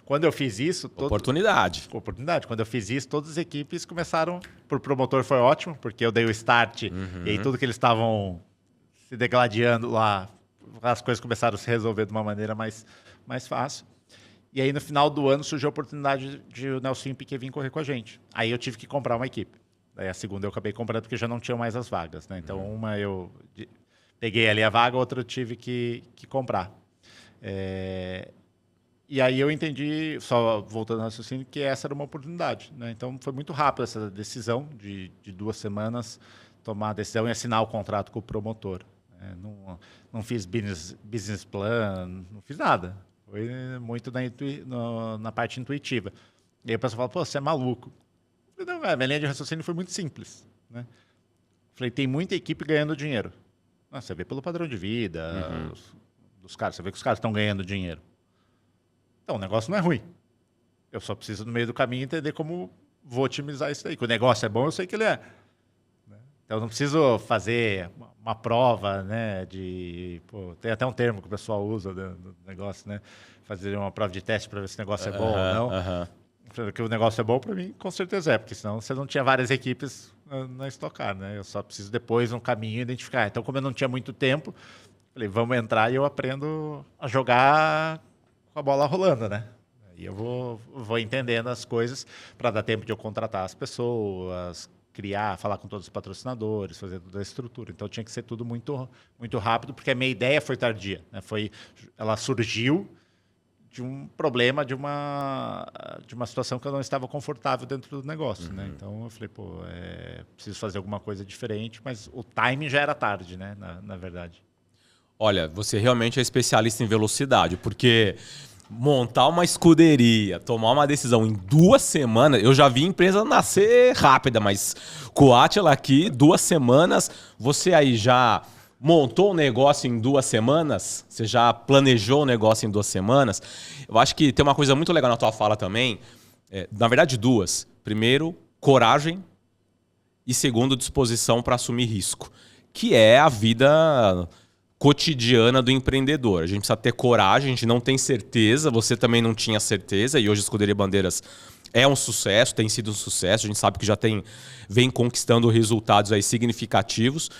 Quando eu fiz isso... Oportunidade. Quando eu fiz isso, todas as equipes começaram... Pro promotor foi ótimo, porque eu dei o start, e aí tudo que eles estavam se degladiando lá, as coisas começaram a se resolver de uma maneira mais fácil. E aí, no final do ano, surgiu a oportunidade de o Nelson e Piquet vir correr com a gente. Aí eu tive que comprar uma equipe. Daí a segunda eu acabei comprando porque já não tinham mais as vagas. Né? Então, uma eu peguei ali a vaga, outra eu tive que comprar. E aí eu entendi, só voltando ao raciocínio, que essa era uma oportunidade. Né? Então, foi muito rápido essa decisão de 2 semanas, tomar a decisão e assinar o contrato com o promotor. Não fiz business plan, não fiz nada. Foi muito na parte intuitiva. E aí o pessoal fala, pô, você é maluco. Eu falei, não, minha linha de raciocínio foi muito simples. Né? Falei, tem muita equipe ganhando dinheiro. Você vê pelo padrão de vida dos caras, você vê que os caras estão ganhando dinheiro. Então, o negócio não é ruim. Eu só preciso, no meio do caminho, entender como vou otimizar isso daí. Que o negócio é bom, eu sei que ele é. Então, não preciso fazer uma prova, né, tem até um termo que o pessoal usa do negócio, né? Fazer uma prova de teste para ver se o negócio é bom ou não. Que o negócio é bom, para mim, com certeza é, porque senão você não tinha várias equipes na Stock Car, né? Eu só preciso depois, no caminho, identificar. Então, como eu não tinha muito tempo, falei, vamos entrar e eu aprendo a jogar com a bola rolando, né? Aí eu vou entendendo as coisas para dar tempo de eu contratar as pessoas, falar com todos os patrocinadores, fazer toda a estrutura. Então tinha que ser tudo muito, muito rápido, porque a minha ideia foi tardia. Né? Ela surgiu de um problema, de uma situação que eu não estava confortável dentro do negócio. Né? Então eu falei, pô, preciso fazer alguma coisa diferente, mas o timing já era tarde, né? Na verdade. Olha, você realmente é especialista em velocidade, porque montar uma escuderia, tomar uma decisão em 2 semanas, eu já vi empresa nascer rápida, mas com o Átila aqui, 2 semanas, você aí já montou o negócio em 2 semanas? Você já planejou o negócio em 2 semanas? Eu acho que tem uma coisa muito legal na tua fala também, na verdade 2. Primeiro, coragem e segundo, disposição para assumir risco, que é a vida cotidiana do empreendedor. A gente precisa ter coragem, a gente não tem certeza, você também não tinha certeza, e hoje a Escuderia Bandeiras é um sucesso, tem sido um sucesso, a gente sabe que já vem conquistando resultados aí significativos,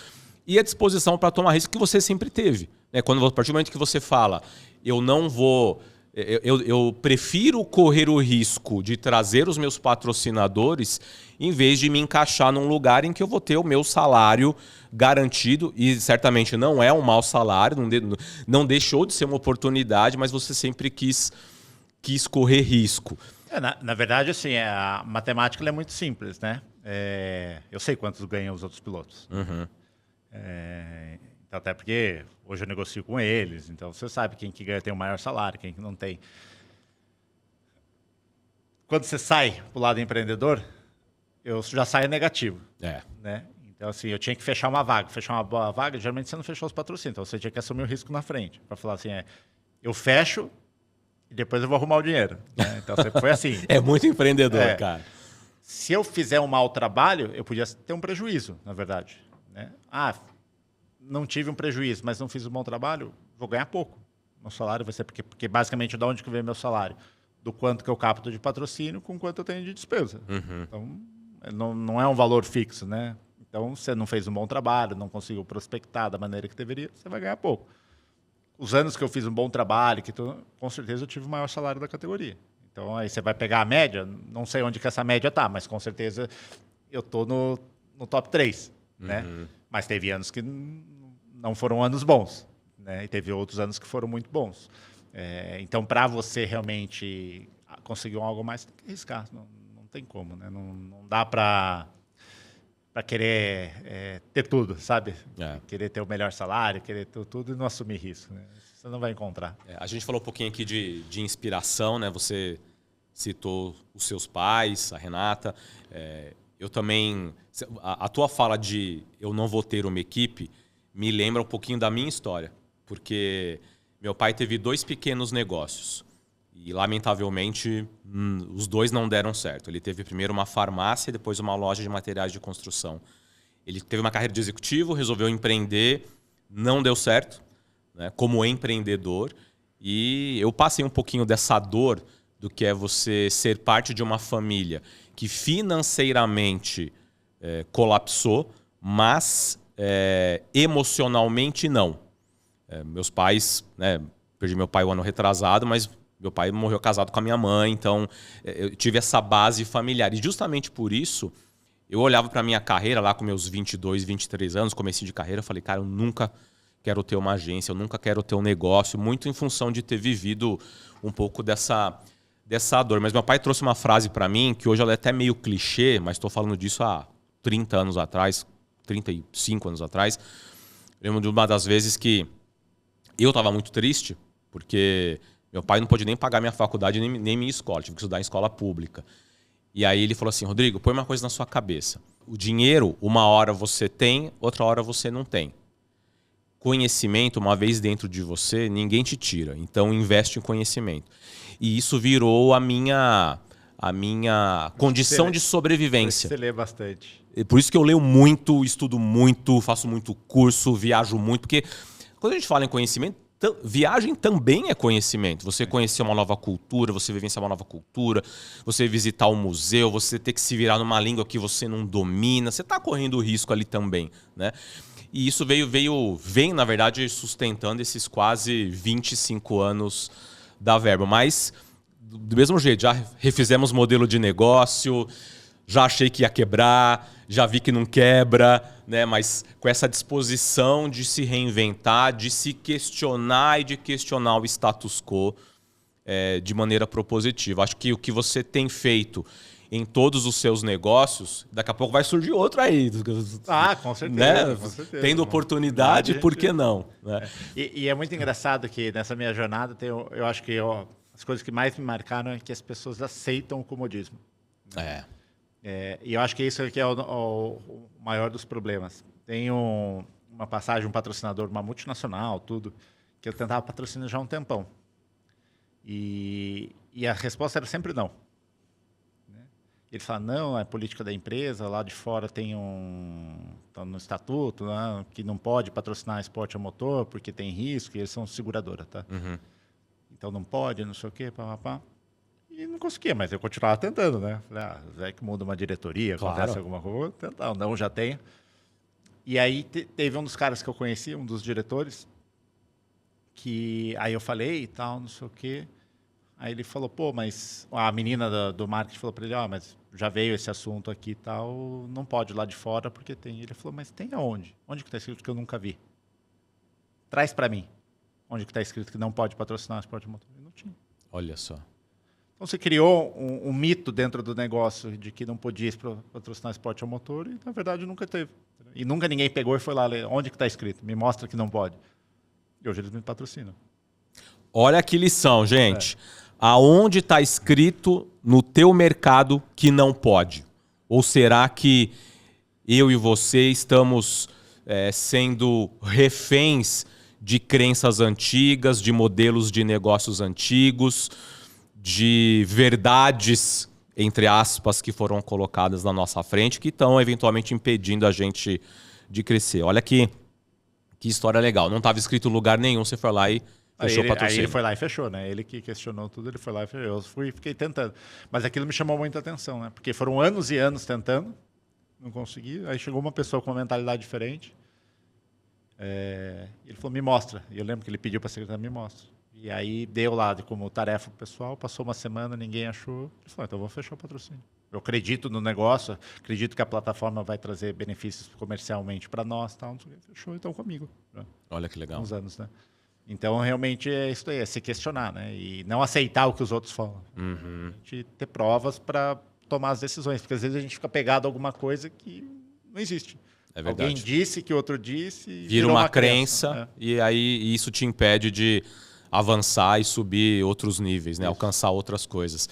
e a disposição para tomar risco que você sempre teve. Né? A partir do momento que você fala, eu não vou... Eu prefiro correr o risco de trazer os meus patrocinadores em vez de me encaixar num lugar em que eu vou ter o meu salário garantido, e certamente não é um mau salário, não deixou de ser uma oportunidade, mas você sempre quis correr risco. Na verdade, assim, a matemática ela é muito simples, né? Eu sei quantos ganham os outros pilotos. Uhum. Então, até porque hoje eu negocio com eles, então você sabe quem que ganha tem o maior salário, quem que não tem. Quando você sai pro lado empreendedor, eu já saio negativo. Né? Então, assim, eu tinha que fechar uma vaga. Fechar uma boa vaga, geralmente você não fechou os patrocínios, então você tinha que assumir o risco na frente. Para falar assim, eu fecho e depois eu vou arrumar o dinheiro. Né? Então, sempre foi assim. É muito empreendedor, cara. Se eu fizer um mau trabalho, eu podia ter um prejuízo, na verdade. Né? Não tive um prejuízo, mas não fiz um bom trabalho, vou ganhar pouco. Meu salário vai ser... Porque basicamente, de onde que vem meu salário? Do quanto que eu capto de patrocínio com quanto eu tenho de despesa. Uhum. Então, não é um valor fixo, né? Então, você não fez um bom trabalho, não conseguiu prospectar da maneira que deveria, você vai ganhar pouco. Os anos que eu fiz um bom trabalho, com certeza eu tive o maior salário da categoria. Então, aí você vai pegar a média, não sei onde que essa média está, mas com certeza eu estou no top 3, né? Mas teve anos que não foram anos bons, né? E teve outros anos que foram muito bons. Então, para você realmente conseguir algo mais, você tem que arriscar. Não tem como, né? Não dá para querer ter tudo, sabe? Querer ter o melhor salário, querer ter tudo e não assumir risco. Né? Você não vai encontrar. A gente falou um pouquinho aqui de inspiração, né? Você citou os seus pais, a Renata. Eu também... A tua fala de eu não vou ter uma equipe me lembra um pouquinho da minha história. Porque meu pai teve 2 pequenos negócios. E, lamentavelmente, os 2 não deram certo. Ele teve primeiro uma farmácia e depois uma loja de materiais de construção. Ele teve uma carreira de executivo, resolveu empreender, não deu certo, né, como empreendedor. E eu passei um pouquinho dessa dor do que é você ser parte de uma família que financeiramente colapsou, mas emocionalmente não. Meus pais, né, perdi meu pai o ano retrasado, mas meu pai morreu casado com a minha mãe, então eu tive essa base familiar. E justamente por isso, eu olhava para a minha carreira lá com meus 22, 23 anos, comecei de carreira, eu falei, cara, eu nunca quero ter uma agência, eu nunca quero ter um negócio, muito em função de ter vivido um pouco dessa dor. Mas meu pai trouxe uma frase para mim, que hoje ela é até meio clichê, mas estou falando disso há 30 anos atrás, 35 anos atrás. Eu lembro de uma das vezes que eu estava muito triste, porque meu pai não pôde nem pagar minha faculdade, nem minha escola. Tive que estudar em escola pública. E aí ele falou assim, Rodrigo, põe uma coisa na sua cabeça. O dinheiro, uma hora você tem, outra hora você não tem. Conhecimento, uma vez dentro de você, ninguém te tira. Então, investe em conhecimento. E isso virou a minha condição de sobrevivência. Você lê bastante. Por isso que eu leio muito, estudo muito, faço muito curso, viajo muito. Porque quando a gente fala em conhecimento, viagem também é conhecimento. Você conhecer uma nova cultura, você vivenciar uma nova cultura, você visitar um museu, você ter que se virar numa língua que você não domina. Você está correndo risco ali também, né? E isso vem, na verdade, sustentando esses quase 25 anos da Verbo. Mas, do mesmo jeito, já refizemos modelo de negócio, já achei que ia quebrar, já vi que não quebra, né? Mas com essa disposição de se reinventar, de se questionar e de questionar o status quo de maneira propositiva. Acho que o que você tem feito em todos os seus negócios, daqui a pouco vai surgir outro aí. Com certeza. Né? Com certeza. Tendo oportunidade, por que não? Né? E é muito engraçado que nessa minha jornada, eu acho que as coisas que mais me marcaram é que as pessoas aceitam o comodismo. E eu acho que isso aqui é o maior dos problemas. Tem uma passagem, um patrocinador, uma multinacional, tudo, que eu tentava patrocinar já há um tempão. E a resposta era sempre não. Ele fala, não, é política da empresa, lá de fora tem tá no estatuto, né, que não pode patrocinar esporte a motor porque tem risco, e eles são seguradora, tá? Então não pode, não sei o quê, pá. E não conseguia, mas eu continuava tentando, né? Falei, vai que muda uma diretoria, acontece alguma coisa, vou tentar, não, já tenho. E aí teve um dos caras que eu conheci, um dos diretores, que aí eu falei e tal, não sei o quê. Aí ele falou, pô, mas a menina do marketing falou para ele, mas já veio esse assunto aqui e tal, não pode ir lá de fora porque tem. Ele falou, mas tem aonde? Onde que está escrito que eu nunca vi? Traz para mim. Onde que está escrito que não pode patrocinar o esporte motor? Não tinha. Olha só. Então você criou um mito dentro do negócio de que não podia patrocinar esporte ao motor e na verdade nunca teve. E nunca ninguém pegou e foi lá ler onde que está escrito, me mostra que não pode. E hoje eles me patrocinam. Olha que lição, gente. Aonde está escrito no teu mercado que não pode? Ou será que eu e você estamos sendo reféns de crenças antigas, de modelos de negócios antigos, de verdades, entre aspas, que foram colocadas na nossa frente, que estão eventualmente impedindo a gente de crescer? Olha que história legal. Não estava escrito em lugar nenhum, você foi lá e fechou o patrocínio. Aí ele foi lá e fechou, né? Ele que questionou tudo, ele foi lá e fechou. Eu fiquei tentando. Mas aquilo me chamou muita atenção, né? Porque foram anos e anos tentando, não consegui. Aí chegou uma pessoa com uma mentalidade diferente. Ele falou, me mostra. E eu lembro que ele pediu para a secretária, me mostra. E aí deu lá como tarefa pro pessoal, passou uma semana, ninguém achou. Ele falou, então eu vou fechar o patrocínio. Eu acredito no negócio, acredito que a plataforma vai trazer benefícios comercialmente para nós, tal, não sei o que. Fechou então comigo. Né? Olha que legal. Uns anos, né? Então, realmente, é isso aí, é se questionar, né? E não aceitar o que os outros falam. A gente ter provas para tomar as decisões, porque às vezes a gente fica pegado a alguma coisa que não existe. É verdade. Alguém disse que outro disse. Vira uma crença e aí isso te impede de avançar e subir outros níveis, né? Alcançar outras coisas.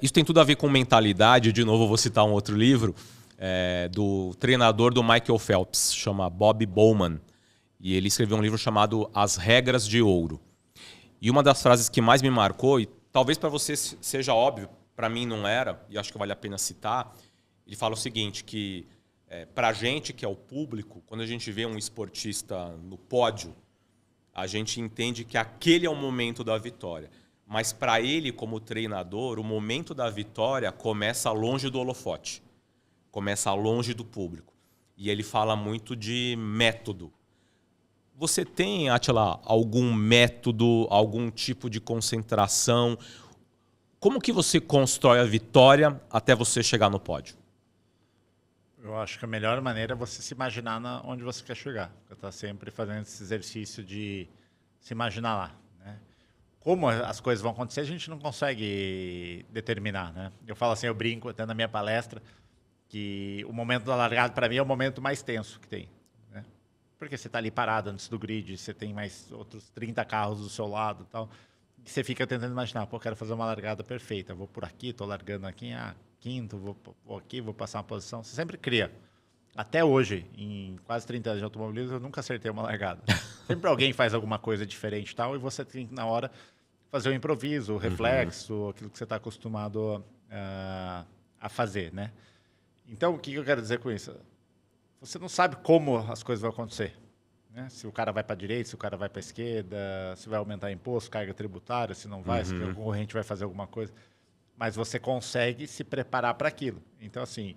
Isso tem tudo a ver com mentalidade. De novo, eu vou citar um outro livro do treinador do Michael Phelps, chama Bob Bowman. E ele escreveu um livro chamado As Regras de Ouro. E uma das frases que mais me marcou, e talvez para você seja óbvio, para mim não era, e acho que vale a pena citar, ele fala o seguinte, que para a gente, que é o público, quando a gente vê um esportista no pódio, a gente entende que aquele é o momento da vitória. Mas para ele, como treinador, o momento da vitória começa longe do holofote, começa longe do público. E ele fala muito de método. Você tem, Átila, algum método, algum tipo de concentração? Como que você constrói a vitória até você chegar no pódio? Eu acho que a melhor maneira é você se imaginar onde você quer chegar. Você está sempre fazendo esse exercício de se imaginar lá. Né? Como as coisas vão acontecer, a gente não consegue determinar. Né? Eu falo assim, eu brinco até na minha palestra, que o momento da largada, para mim, é o momento mais tenso que tem. Porque você está ali parado antes do grid, você tem mais outros 30 carros do seu lado e tal. E você fica tentando imaginar, pô, quero fazer uma largada perfeita. Vou por aqui, estou largando aqui, quinto, vou aqui, vou passar uma posição. Você sempre cria. Até hoje, em quase 30 anos de automobilismo, eu nunca acertei uma largada. Sempre alguém faz alguma coisa diferente e tal, e você tem que, na hora, fazer o improviso, o reflexo, aquilo que você está acostumado a fazer, né? Então, o que eu quero dizer com isso? Você não sabe como as coisas vão acontecer. Né? Se o cara vai para a direita, se o cara vai para a esquerda, se vai aumentar imposto, carga tributária, se não vai, se o concorrente vai fazer alguma coisa. Mas você consegue se preparar para aquilo. Então, assim,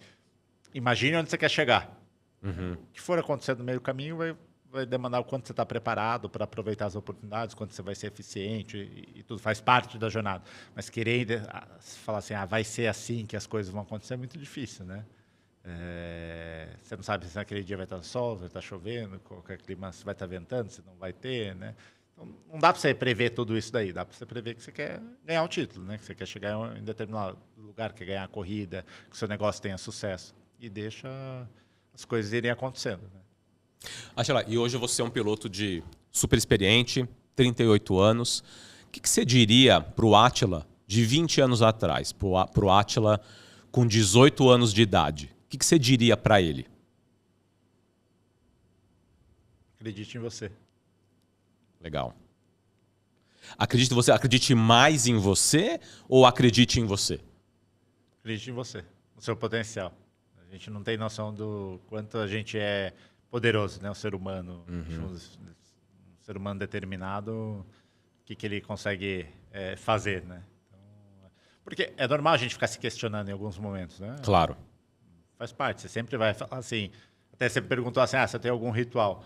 imagine onde você quer chegar. O que for acontecer no meio do caminho vai demandar o quanto você está preparado para aproveitar as oportunidades, quanto você vai ser eficiente e tudo faz parte da jornada. Mas querer falar assim, vai ser assim que as coisas vão acontecer é muito difícil, né? Você não sabe se naquele dia vai estar sol, vai estar chovendo, qualquer clima, se vai estar ventando, se não vai ter, né? Então, não dá para você prever tudo isso daí, dá para você prever que você quer ganhar o título, né? Que você quer chegar em determinado lugar, quer ganhar a corrida, que o seu negócio tenha sucesso. E deixa as coisas irem acontecendo, né? Átila, e hoje você é um piloto de super experiente, 38 anos. O que você diria para o Átila de 20 anos atrás, para o Átila com 18 anos de idade? O que você diria para ele? Acredite em você. Legal. Acredite mais em você ou acredite em você? Acredite em você, no seu potencial. A gente não tem noção do quanto a gente é poderoso, né? O ser humano, um ser humano determinado, o que ele consegue fazer, né? Então, porque é normal a gente ficar se questionando em alguns momentos, né? Claro. Faz parte. Você sempre vai falar assim. Até você perguntou assim, você tem algum ritual?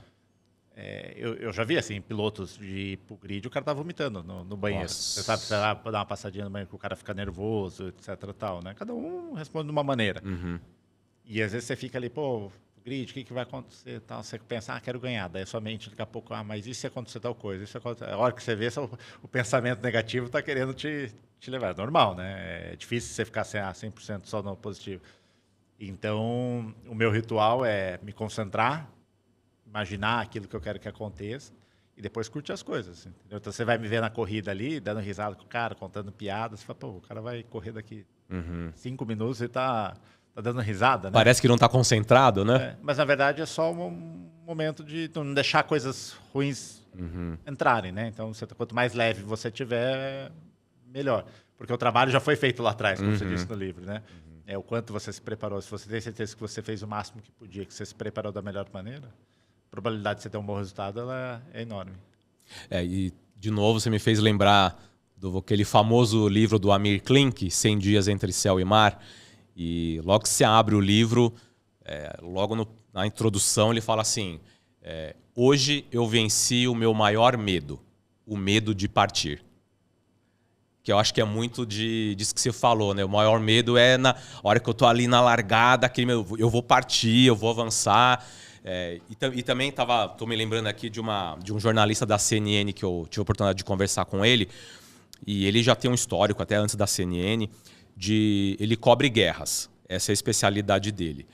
Eu já vi assim, pilotos de ir pro grid, o cara tá vomitando no banheiro. Nossa. Você sabe, você vai dar uma passadinha no banheiro que o cara fica nervoso, etc tal, né? Cada um responde de uma maneira. E às vezes você fica ali, pô, grid, o que vai acontecer? Tal. Você pensa, quero ganhar. Daí a sua mente, daqui a pouco, mas e se acontecer tal coisa? Isso acontecer... A hora que você vê, o pensamento negativo tá querendo te levar. É normal, né? É difícil você ficar 100% só no positivo. Então, o meu ritual é me concentrar, imaginar aquilo que eu quero que aconteça e depois curtir as coisas. Entendeu? Então, você vai me ver na corrida ali, dando risada com o cara, contando piadas. Você fala, pô, o cara vai correr daqui 5 minutos e tá dando risada, né? Parece que não está concentrado, né? Mas, na verdade, é só um momento de não deixar coisas ruins entrarem, né? Então, quanto mais leve você tiver, melhor. Porque o trabalho já foi feito lá atrás, como você disse no livro, né? O quanto você se preparou. Se você tem certeza que você fez o máximo que podia, que você se preparou da melhor maneira, a probabilidade de você ter um bom resultado ela é enorme. E, de novo, você me fez lembrar aquele famoso livro do Amir Klink, 100 Dias Entre Céu e Mar. E logo que você abre o livro, logo na introdução, ele fala assim, hoje eu venci o meu maior medo, o medo de partir. Que eu acho que é muito disso que você falou, né? O maior medo é na hora que eu tô ali na largada, eu vou partir, eu vou avançar. E também tô me lembrando aqui de um jornalista da CNN que eu tive a oportunidade de conversar com ele. E ele já tem um histórico, até antes da CNN, ele cobre guerras. Essa é a especialidade dele.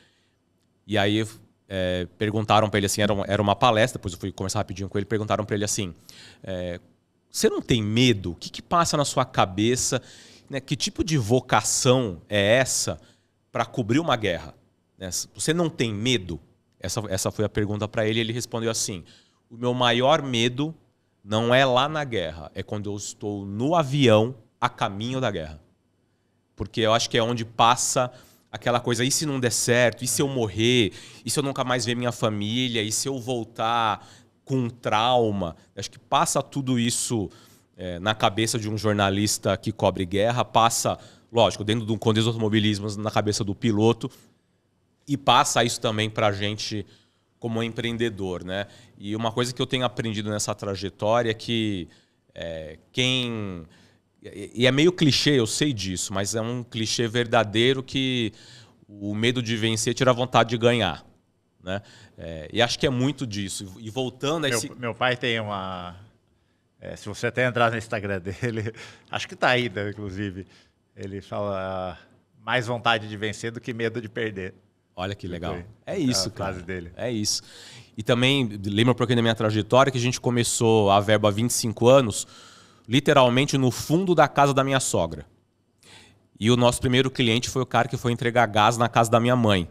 E aí perguntaram para ele assim, era uma palestra, depois eu fui conversar rapidinho com ele, perguntaram para ele assim, você não tem medo? O que passa na sua cabeça? Né? Que tipo de vocação é essa para cobrir uma guerra? Né? Você não tem medo? Essa foi a pergunta para ele. Ele respondeu assim, o meu maior medo não é lá na guerra, é quando eu estou no avião a caminho da guerra. Porque eu acho que é onde passa aquela coisa, e se não der certo? E se eu morrer? E se eu nunca mais ver minha família? E se eu voltar com um trauma? Acho que passa tudo isso na cabeça de um jornalista que cobre guerra, passa, lógico, dentro do contexto do automobilismo, na cabeça do piloto, e passa isso também para a gente como empreendedor, né? E uma coisa que eu tenho aprendido nessa trajetória é que e é meio clichê, eu sei disso, mas é um clichê verdadeiro que o medo de vencer tira a vontade de ganhar. Né? E acho que é muito disso. E voltando a Meu pai tem uma... se você até entrar no Instagram dele, acho que está aí, né, inclusive, ele fala mais vontade de vencer do que medo de perder. Olha que legal. É isso, cara. A frase dele. É isso. E também, lembra um pouquinho da minha trajetória, que a gente começou a Verbo há 25 anos, literalmente no fundo da casa da minha sogra. E o nosso primeiro cliente foi o cara que foi entregar gás na casa da minha mãe.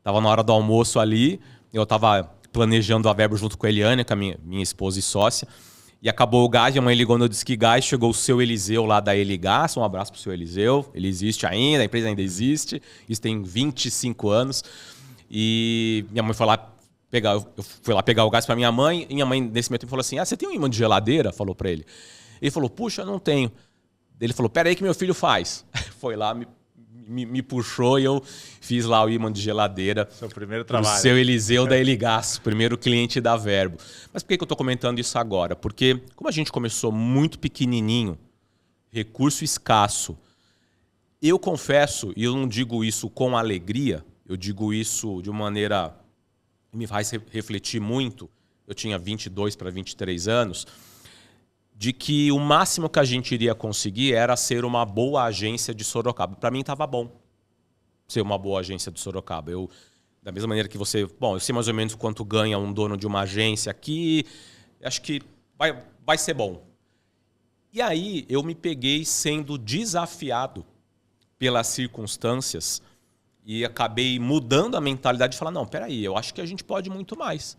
Tava na hora do almoço ali, eu tava planejando a Verbo junto com a Eliane, com a minha esposa e sócia, e acabou o gás, a mãe ligou no Disque Gás, chegou o seu Eliseu lá da Eligás, um abraço pro seu Eliseu, ele existe ainda, a empresa ainda existe, isso tem 25 anos, e minha mãe foi lá pegar, eu fui lá pegar o gás para minha mãe nesse meio tempo falou assim, você tem um imã de geladeira? Falou para ele. Ele falou, puxa, não tenho. Ele falou, pera aí que meu filho faz. Foi lá, me puxou e eu fiz lá o imã de geladeira. Seu primeiro trabalho. O seu Eliseu da Eligás, primeiro cliente da Verbo. Mas por que eu estou comentando isso agora? Porque como a gente começou muito pequenininho, recurso escasso, eu confesso, e eu não digo isso com alegria, eu digo isso de uma maneira que me faz refletir muito. Eu tinha 22 para 23 anos. de que o máximo que a gente iria conseguir era ser uma boa agência de Sorocaba. Para mim estava bom ser uma boa agência de Sorocaba. Da mesma maneira que você... Bom, eu sei mais ou menos quanto ganha um dono de uma agência aqui. Acho que vai ser bom. E aí eu me peguei sendo desafiado pelas circunstâncias e acabei mudando a mentalidade de falar, não, peraí, eu acho que a gente pode muito mais.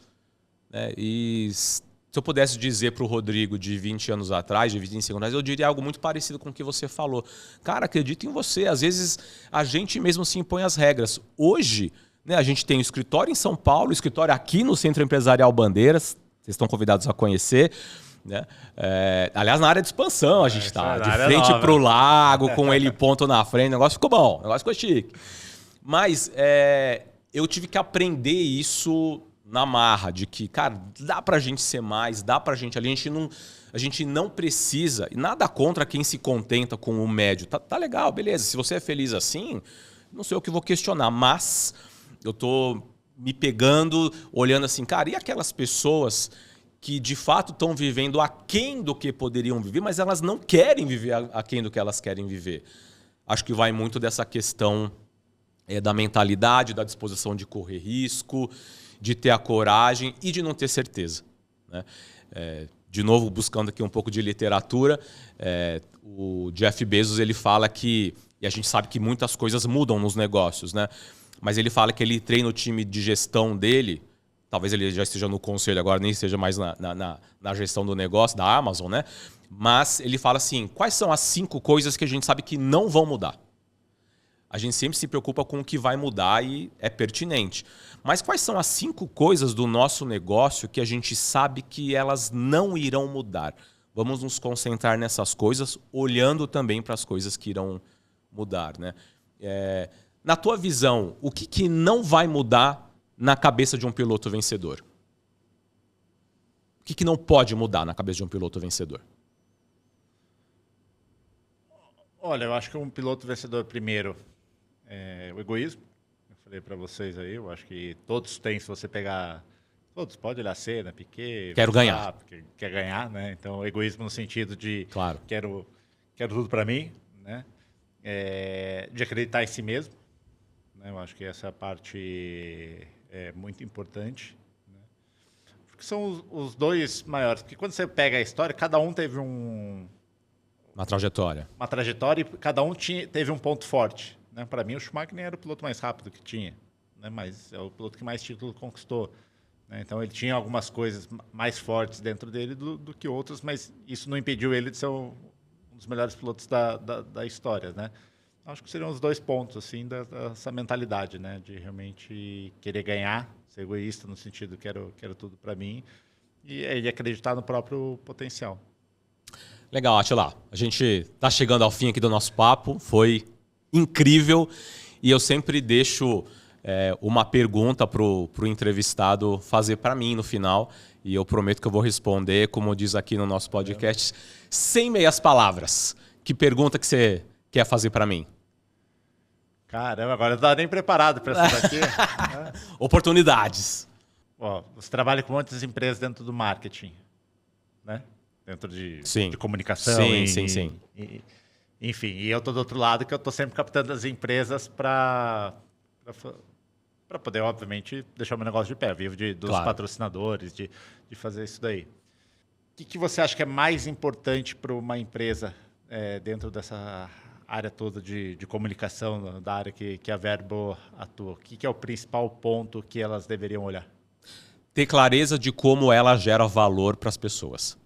Né? E se eu pudesse dizer para o Rodrigo de 20 anos atrás, de 25 anos atrás, eu diria algo muito parecido com o que você falou. Cara, acredito em você. Às vezes a gente mesmo se impõe as regras. Hoje, né, a gente tem um escritório em São Paulo, um escritório aqui no Centro Empresarial Bandeiras, vocês estão convidados a conhecer. Né? Aliás, na área de expansão a gente está de frente para o lago, com ele ponto na frente, o negócio ficou bom, o negócio ficou chique. Mas eu tive que aprender isso na marra, de que, cara, dá pra gente ser mais, dá pra gente ali, a gente não precisa, e nada contra quem se contenta com o médio. Tá legal, beleza, se você é feliz assim, não sei o que vou questionar, mas eu tô me pegando, olhando assim, cara, e aquelas pessoas que de fato estão vivendo aquém do que poderiam viver, mas elas não querem viver aquém do que elas querem viver. Acho que vai muito dessa questão da mentalidade, da disposição de correr risco, de ter a coragem e de não ter certeza. Né? De novo, buscando aqui um pouco de literatura, o Jeff Bezos ele fala que, e a gente sabe que muitas coisas mudam nos negócios, né? Mas ele fala que ele treina o time de gestão dele. Talvez ele já esteja no conselho agora, nem esteja mais na gestão do negócio, da Amazon, né? Mas ele fala assim, quais são as 5 coisas que a gente sabe que não vão mudar? A gente sempre se preocupa com o que vai mudar e é pertinente. Mas quais são as 5 coisas do nosso negócio que a gente sabe que elas não irão mudar? Vamos nos concentrar nessas coisas, olhando também para as coisas que irão mudar, né? Na tua visão, o que não vai mudar na cabeça de um piloto vencedor? O que não pode mudar na cabeça de um piloto vencedor? Olha, eu acho que um piloto vencedor, primeiro, é o egoísmo. Eu falei para vocês aí, eu acho que todos têm, se você pegar... Todos, pode olhar Senna, Piquet... Quero ganhar. Quer ganhar, né? Então, egoísmo no sentido de... Claro. Quero tudo para mim, né? De acreditar em si mesmo. Né? Eu acho que essa parte... é muito importante, né? Porque são os dois maiores. Porque quando você pega a história, cada um teve uma trajetória. Uma trajetória e cada um teve um ponto forte. Né? Para mim, o Schumacher nem era o piloto mais rápido que tinha, né? Mas é o piloto que mais títulos conquistou. Né? Então, ele tinha algumas coisas mais fortes dentro dele do que outras, mas isso não impediu ele de ser um dos melhores pilotos da história, né? Acho que seriam os 2 pontos, assim, dessa mentalidade, né? De realmente querer ganhar, ser egoísta no sentido quero tudo para mim e acreditar no próprio potencial. Legal, Atila. A gente está chegando ao fim aqui do nosso papo. Foi incrível. E eu sempre deixo uma pergunta para o entrevistado fazer para mim no final. E eu prometo que eu vou responder, como diz aqui no nosso podcast, sem meias palavras. Que pergunta que você quer fazer para mim? Caramba, agora eu não estava nem preparado para essa daqui. Oportunidades. Você trabalha com muitas empresas dentro do marketing, né? Dentro de comunicação. Sim. Enfim, e eu estou do outro lado, que eu estou sempre captando as empresas para poder, obviamente, deixar o meu negócio de pé. Eu vivo dos patrocinadores, de fazer isso daí. O que você acha que é mais importante para uma empresa dentro dessa área toda de comunicação, da área que a Verbo atua? O que é o principal ponto que elas deveriam olhar? Ter clareza de como ela gera valor para as pessoas.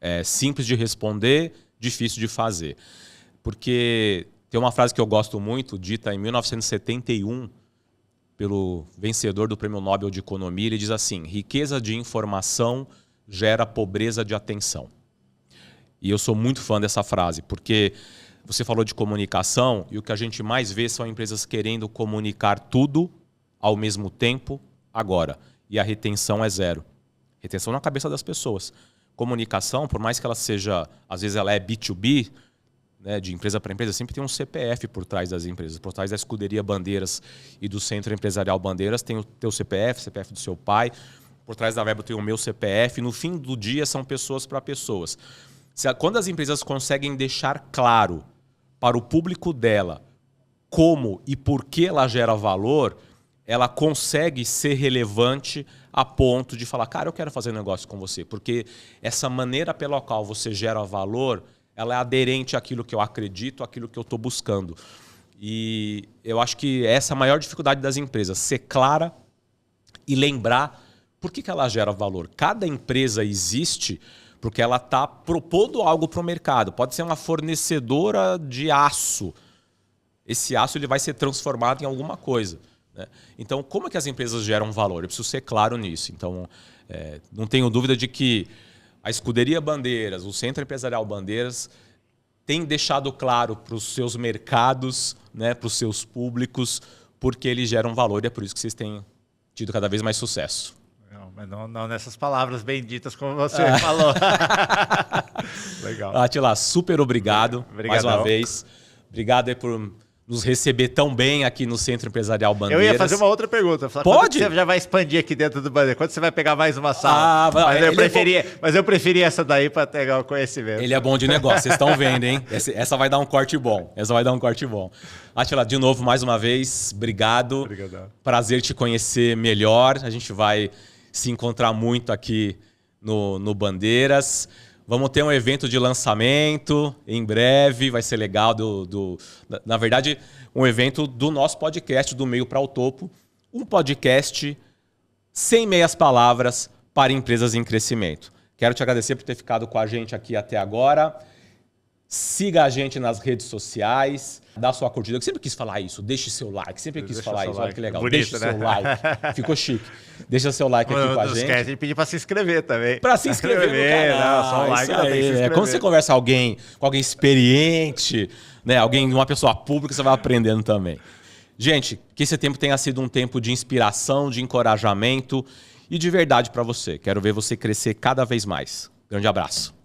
É simples de responder, difícil de fazer. Porque tem uma frase que eu gosto muito, dita em 1971, pelo vencedor do Prêmio Nobel de Economia. Ele diz assim, riqueza de informação gera pobreza de atenção. E eu sou muito fã dessa frase, porque você falou de comunicação e o que a gente mais vê são empresas querendo comunicar tudo ao mesmo tempo, agora. E a retenção é 0. Retenção na cabeça das pessoas. Comunicação, por mais que ela seja, às vezes ela é B2B, né, de empresa para empresa, sempre tem um CPF por trás das empresas. Por trás da escuderia Bandeiras e do Centro Empresarial Bandeiras tem o teu CPF, CPF do seu pai. por trás da verba eu tenho o meu CPF. No fim do dia, são pessoas para pessoas. Quando as empresas conseguem deixar claro para o público dela como e por que ela gera valor, ela consegue ser relevante a ponto de falar, cara, eu quero fazer negócio com você, porque essa maneira pela qual você gera valor, ela é aderente àquilo que eu acredito, àquilo que eu estou buscando. E eu acho que essa é a maior dificuldade das empresas, ser clara e lembrar por que ela gera valor. Cada empresa existe porque ela está propondo algo para o mercado. Pode ser uma fornecedora de aço. Esse aço ele vai ser transformado em alguma coisa, né? Então, como é que as empresas geram valor? Eu preciso ser claro nisso. Então, não tenho dúvida de que a Escuderia Bandeiras, o Centro Empresarial Bandeiras, tem deixado claro para os seus mercados, né, para os seus públicos, porque eles geram valor e é por isso que vocês têm tido cada vez mais sucesso. Não, mas não nessas palavras benditas como você falou. Legal. Atila, super obrigado mais uma vez. Obrigado aí por nos receber tão bem aqui no Centro Empresarial Bandeiras. Eu ia fazer uma outra pergunta. Falar, pode? Você já vai expandir aqui dentro do Bandeira? Quando você vai pegar mais uma sala? Mas eu preferi essa daí para pegar o conhecimento. Ele é bom de negócio, vocês estão vendo, hein? Essa vai dar um corte bom. Atila, de novo, mais uma vez, obrigado. Obrigadão. Prazer te conhecer melhor. A gente vai se encontrar muito aqui no Bandeiras. Vamos ter um evento de lançamento em breve, vai ser legal. Na verdade, um evento do nosso podcast, do Meio para o Topo. Um podcast sem meias palavras para empresas em crescimento. Quero te agradecer por ter ficado com a gente aqui até agora. Siga a gente nas redes sociais, dá sua curtida. Eu sempre quis falar isso, deixe seu like. Sempre quis falar isso, olha que legal. Bonito, deixe né? seu like. Ficou chique. Deixa seu like aqui com a gente. Esquece de pedir para se inscrever também. Para se inscrever no canal. Não, só um like, tem que se inscrever. Quando você conversa com alguém experiente, né, uma pessoa pública, você vai aprendendo também. Gente, que esse tempo tenha sido um tempo de inspiração, de encorajamento e de verdade para você. Quero ver você crescer cada vez mais. Grande abraço.